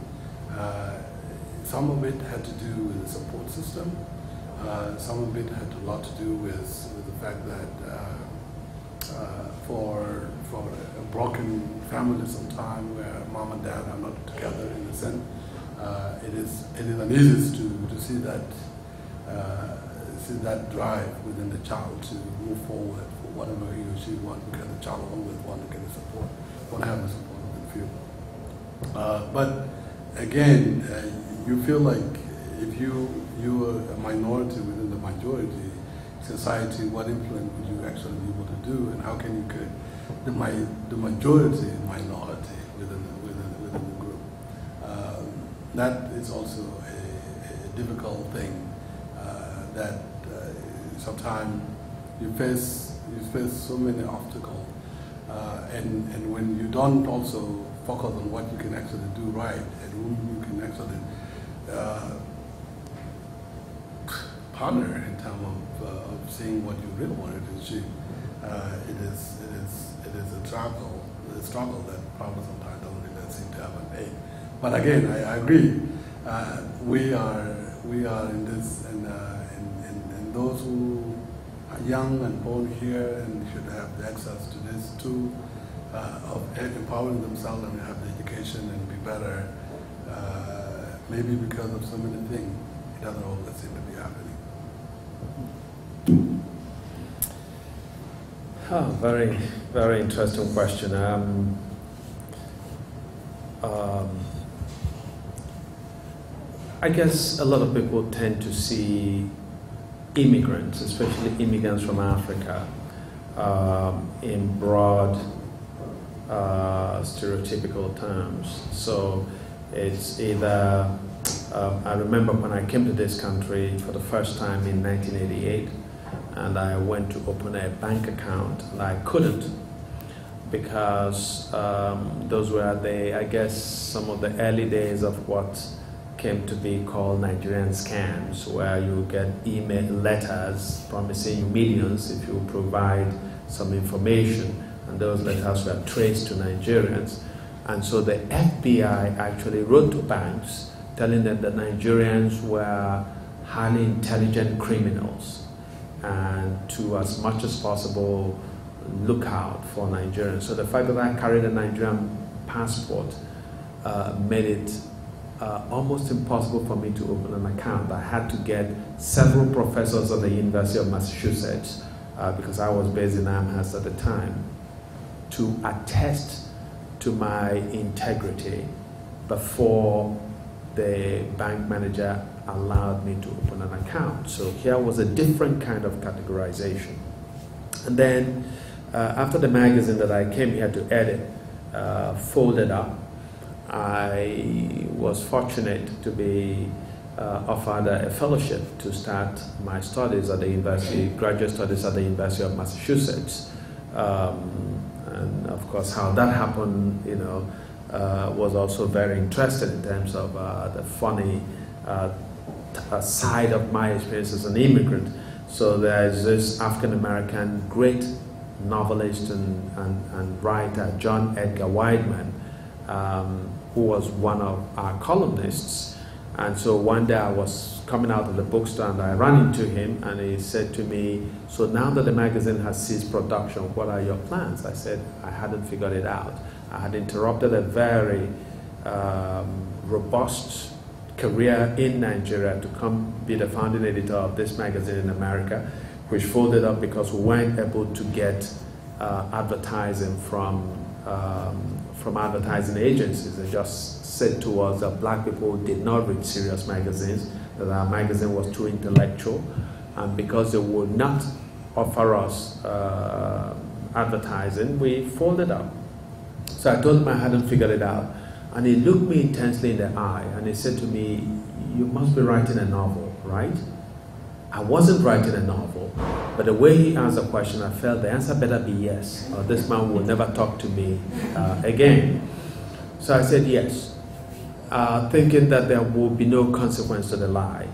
Some of it had to do with the support system. Some of it had a lot to do with the fact that for for a broken family sometime where mom and dad are not together in a sense. It is uneasy to see that drive within the child to move forward for whatever he or she wants, because the child always wants to get the support, want to have the support of the field. But again, you feel like if you are a minority within the majority society, what influence would you actually be able to do, and how can you create the majority minority within the group? That is also a difficult thing that sometimes you face so many obstacles, and when you don't also focus on what you can actually do right and whom you can actually partner in terms of seeing what you really wanted to achieve, it is a struggle that probably sometimes don't really seem to have an aim. But again, I agree. We are in this, and those who are young and born here and should have the access to this too, of empowering themselves and have the education and be better. Maybe because of so many things, it doesn't always seem to be happening. Oh, very, very interesting question. I guess a lot of people tend to see immigrants, especially immigrants from Africa, in broad, stereotypical terms. So it's either, I remember when I came to this country for the first time in 1988, and I went to open a bank account, and I couldn't, because those were I guess, some of the early days of what came to be called Nigerian scams, where you get email letters promising you millions if you provide some information, and those letters were traced to Nigerians. And so the FBI actually wrote to banks telling them that Nigerians were highly intelligent criminals, and to, as much as possible, look out for Nigerians. So the fact that I carried a Nigerian passport made it almost impossible for me to open an account. I had to get several professors at the University of Massachusetts, because I was based in Amherst at the time, to attest to my integrity before the bank manager allowed me to open an account. So here was a different kind of categorization. And then after the magazine that I came here to edit folded up, I was fortunate to be offered a fellowship to start my studies at the university, graduate studies at the University of Massachusetts. And of course, how that happened, was also very interesting in terms of the funny side of my experience as an immigrant. So there's this African-American great novelist and writer, John Edgar Wideman, who was one of our columnists. And so one day I was coming out of the bookstore and I ran into him, and he said to me, "So now that the magazine has ceased production, what are your plans?" I said I hadn't figured it out. I had interrupted a very robust career in Nigeria to come be the founding editor of this magazine in America, which folded up because we weren't able to get advertising from advertising agencies. They just said to us that black people did not read serious magazines, that our magazine was too intellectual, and because they would not offer us advertising, we folded up. So I told him I hadn't figured it out, and he looked me intensely in the eye and he said to me, "You must be writing a novel, right?" I wasn't writing a novel, but the way he asked the question, I felt the answer better be yes, or this man will never talk to me again. So I said yes, thinking that there would be no consequence to the lie.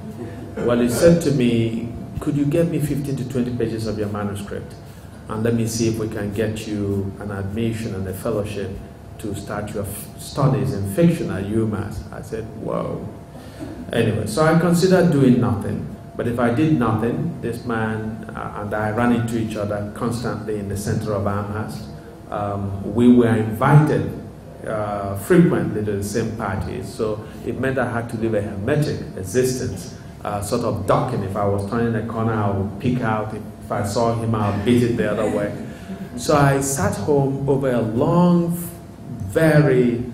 Well, he said to me, "Could you get me 15 to 20 pages of your manuscript, and let me see if we can get you an admission and a fellowship to start your studies in fiction at UMass." I said, "Whoa." Anyway, so I considered doing nothing. But if I did nothing, this man and I ran into each other constantly in the center of Amherst. we were invited frequently to the same parties, so it meant I had to live a hermetic existence, sort of ducking. If I was turning a corner, I would peek out. If I saw him, I would beat it the other way. So I sat home over a long, very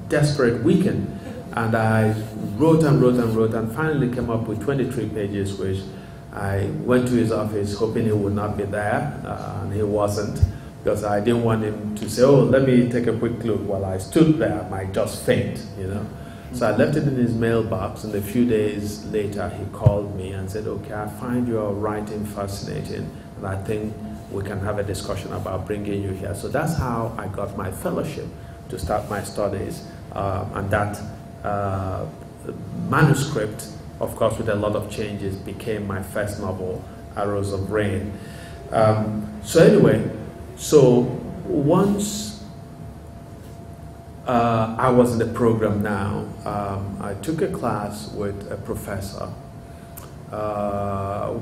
desperate weekend, and I wrote and wrote and wrote, and finally came up with 23 pages, which I went to his office hoping he would not be there, and he wasn't, because I didn't want him to say, oh, let me take a quick look. While I stood there, I might just faint, you know. So I left it in his mailbox, and a few days later he called me and said, okay, I find your writing fascinating, and I think we can have a discussion about bringing you here. So that's how I got my fellowship to start my studies, and that manuscript, of course with a lot of changes, became my first novel, Arrows of Rain. So anyway, so once I was in the program now, I took a class with a professor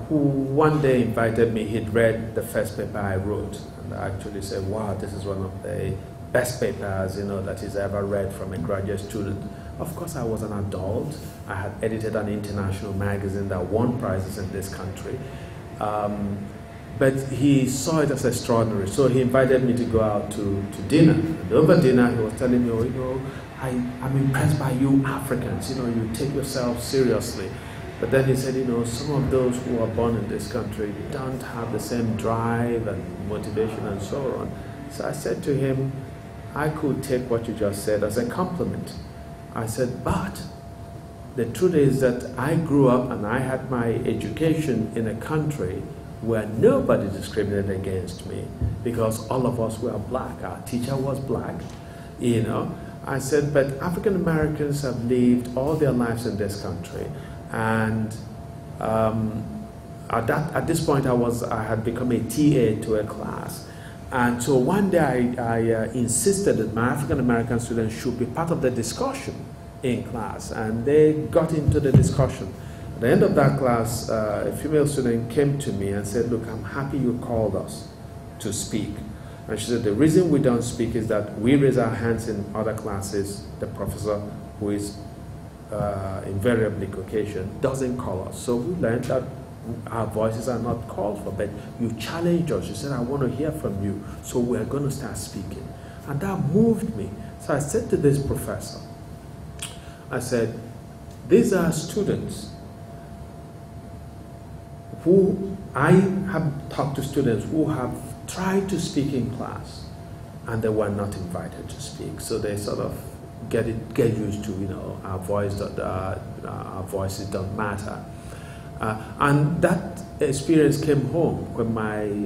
who one day invited me. He'd read the first paper I wrote, and I actually said, wow, this is one of the best papers, you know, that he's ever read from a graduate student. Of course, I was an adult. I had edited an international magazine that won prizes in this country. But he saw it as extraordinary, so he invited me to go out to dinner. And over dinner, he was telling me, oh, you know, I'm impressed by you Africans, you know, you take yourself seriously. But then he said, you know, some of those who are born in this country don't have the same drive and motivation and so on. So I said to him, I could take what you just said as a compliment. I said, but the truth is that I grew up and I had my education in a country where nobody discriminated against me because all of us were black. Our teacher was black, you know. I said, but African Americans have lived all their lives in this country, and at this point I had become a TA to a class. And so one day I insisted that my African American students should be part of the discussion in class, and they got into the discussion. At the end of that class, a female student came to me and said, look, I'm happy you called us to speak. And she said, the reason we don't speak is that we raise our hands in other classes. The professor, who is invariably Caucasian, doesn't call us. So we learned that our voices are not called for, but you challenged us. You said, I want to hear from you, so we're going to start speaking. And that moved me. So I said to this professor, I said, these are students who I have talked to students who have tried to speak in class and they were not invited to speak. So they sort of get used to, you know, our voices don't matter. And that experience came home when my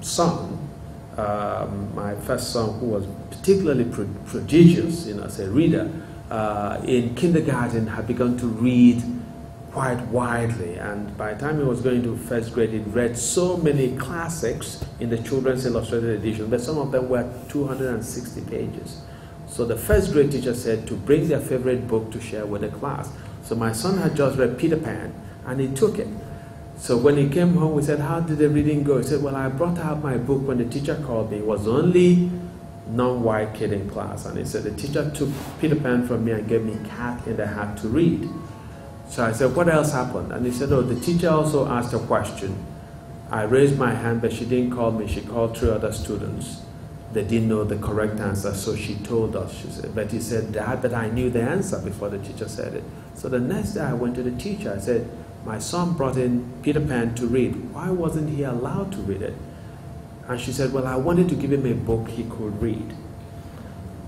son, my first son, who was particularly prodigious, you know, as a reader, in kindergarten had begun to read quite widely, and by the time he was going to first grade, he read so many classics in the Children's Illustrated Edition, but some of them were 260 pages. So the first grade teacher said to bring their favorite book to share with the class. So my son had just read Peter Pan, and he took it. So when he came home, we said, how did the reading go? He said, well, I brought out my book when the teacher called me. It was the only non-white kid in class, and he said, the teacher took Peter Pan from me and gave me Cat in the Hat to read. So I said, what else happened? And he said, oh, the teacher also asked a question. I raised my hand, but she didn't call me. She called 3 other students. They didn't know the correct answer, so she told us. She said, but he said, Dad, but I knew the answer before the teacher said it. So the next day I went to the teacher. I said, my son brought in Peter Pan to read. Why wasn't he allowed to read it? And she said, well, I wanted to give him a book he could read.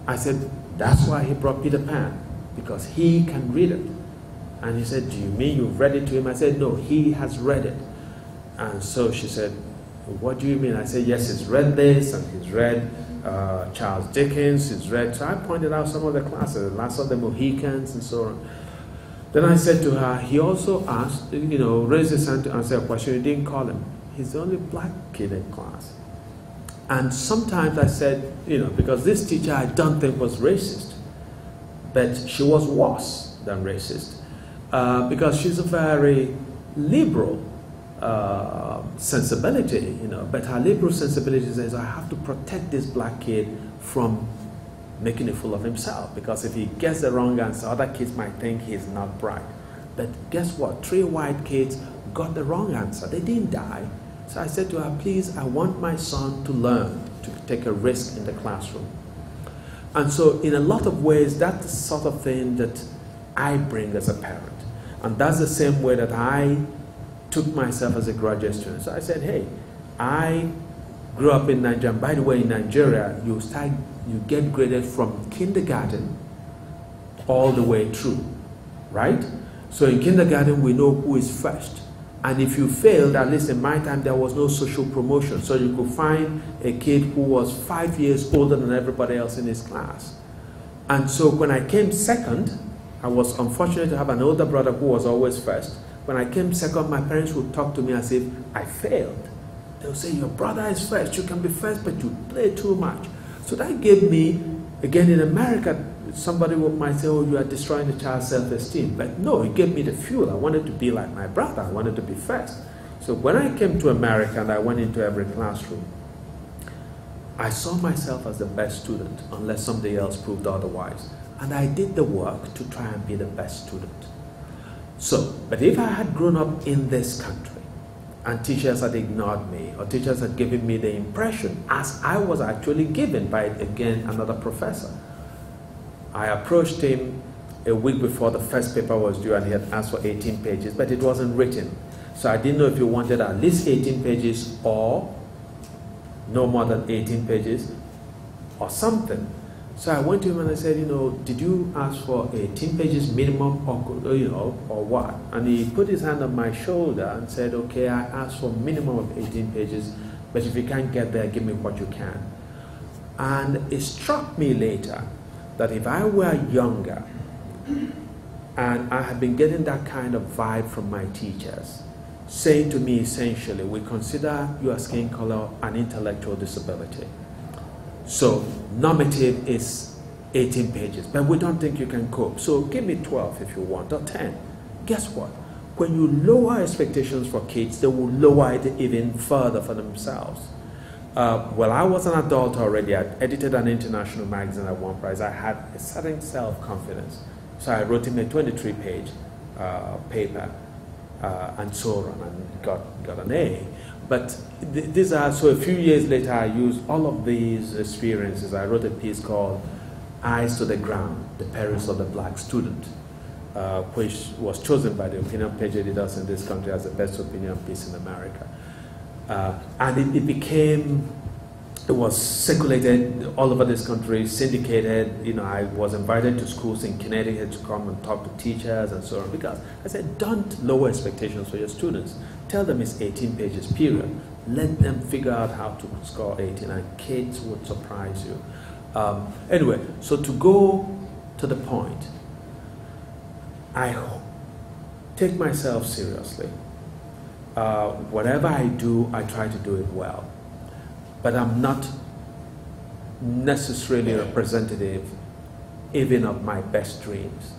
I said, that's why he brought Peter Pan, because he can read it. And he said, do you mean you've read it to him? I said, no, he has read it. And so she said, what do you mean? I said, yes, he's read this, and he's read Charles Dickens, he's read. So I pointed out some of the classes, Last of the Mohicans, and so on. Then I said to her, he also asked, you know, raised his hand to answer a question. You didn't call him. He's the only black kid in class. And sometimes I said, you know, because this teacher I don't think was racist, but she was worse than racist. Because she's a very liberal sensibility, you know, but her liberal sensibility says, I have to protect this black kid from making a fool of himself, because if he gets the wrong answer, other kids might think he's not bright. But guess what? 3 white kids got the wrong answer. They didn't die. So I said to her, please, I want my son to learn, to take a risk in the classroom. And so in a lot of ways, that's the sort of thing that I bring as a parent. And that's the same way that I took myself as a graduate student. So I said, hey, I grew up in Nigeria. And by the way, in Nigeria, you get graded from kindergarten all the way through, right? So in kindergarten, we know who is first. And if you failed, at least in my time, there was no social promotion. So you could find a kid who was 5 years older than everybody else in his class. And so when I came second, I was unfortunate to have an older brother who was always first. When I came second, my parents would talk to me as if I failed. They would say, your brother is first, you can be first, but you play too much. So that gave me, again in America, somebody might say, oh, you are destroying the child's self-esteem. But no, it gave me the fuel. I wanted to be like my brother. I wanted to be first. So when I came to America and I went into every classroom, I saw myself as the best student, unless somebody else proved otherwise. And I did the work to try and be the best student. So, but if I had grown up in this country, and teachers had ignored me, or teachers had given me the impression, as I was actually given by, again, another professor. I approached him a week before the first paper was due, and he had asked for 18 pages, but it wasn't written. So I didn't know if he wanted at least 18 pages or no more than 18 pages or something. So I went to him and I said, you know, did you ask for 18 pages minimum or, you know, or what? And he put his hand on my shoulder and said, okay, I asked for minimum of 18 pages, but if you can't get there, give me what you can. And it struck me later that if I were younger and I had been getting that kind of vibe from my teachers, saying to me essentially, we consider your skin color an intellectual disability. So normative is 18 pages, but we don't think you can cope. So give me 12 if you want, or 10. Guess what? When you lower expectations for kids, they will lower it even further for themselves. Well, I was an adult already. I edited an international magazine at one price. I had a certain self-confidence. So I wrote him a 23-page paper and so on, and got an A. But these are, so a few years later, I used all of these experiences. I wrote a piece called Eyes to the Ground, The Perils of the Black Student, which was chosen by the opinion page editors in this country as the best opinion piece in America. And it became, it was circulated all over this country, syndicated. You know, I was invited to schools in Connecticut to come and talk to teachers and so on, because I said, don't lower expectations for your students. Tell them it's 18 pages, period. Let them figure out how to score 18, and kids would surprise you. Anyway, so to go to the point, I take myself seriously. Whatever I do, I try to do it well. But I'm not necessarily representative even of my best dreams.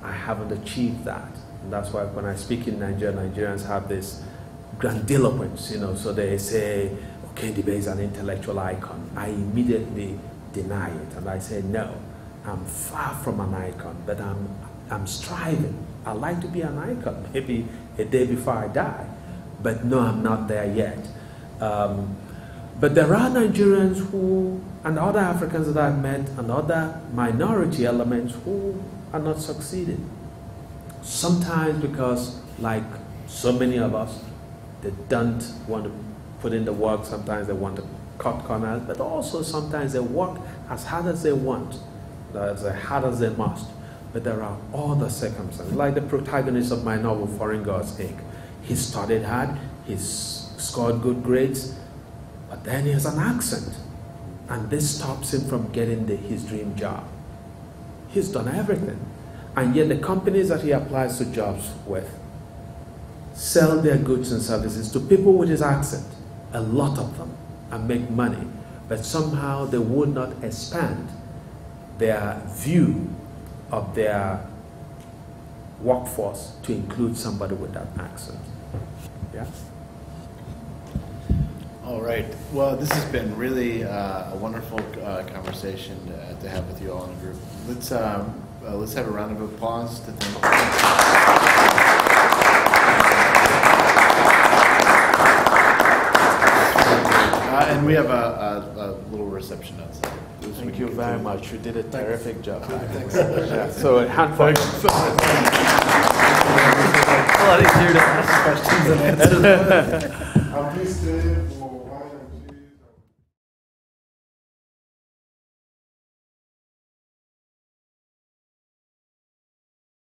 I haven't achieved that. And that's why when I speak in Nigeria, Nigerians have this grandiloquence, you know, so they say, Okey Ndibe is an intellectual icon. I immediately deny it, and I say, no, I'm far from an icon, but I'm striving. I like to be an icon, maybe a day before I die, but no, I'm not there yet. But there are Nigerians who, and other Africans that I've met, and other minority elements who are not succeeding. Sometimes because, like so many of us, they don't want to put in the work. Sometimes they want to cut corners, but also sometimes they work as hard as they want, as hard as they must. But there are other circumstances, like the protagonist of my novel, Foreign Gods, Inc. He studied hard, he's scored good grades, but then he has an accent, and this stops him from getting his dream job. He's done everything, and yet the companies that he applies to jobs with sell their goods and services to people with his accent, a lot of them, and make money, but somehow they would not expand their view of their workforce to include somebody with that accent. Yeah? All right. Well, this has been really a wonderful conversation to have with you all in a group. Let's have a round of applause to thank. And we have a little reception outside. Thank you very much. You did a terrific job. Thanks. So a hand for A lot easier to ask questions than answer. I'm pleased to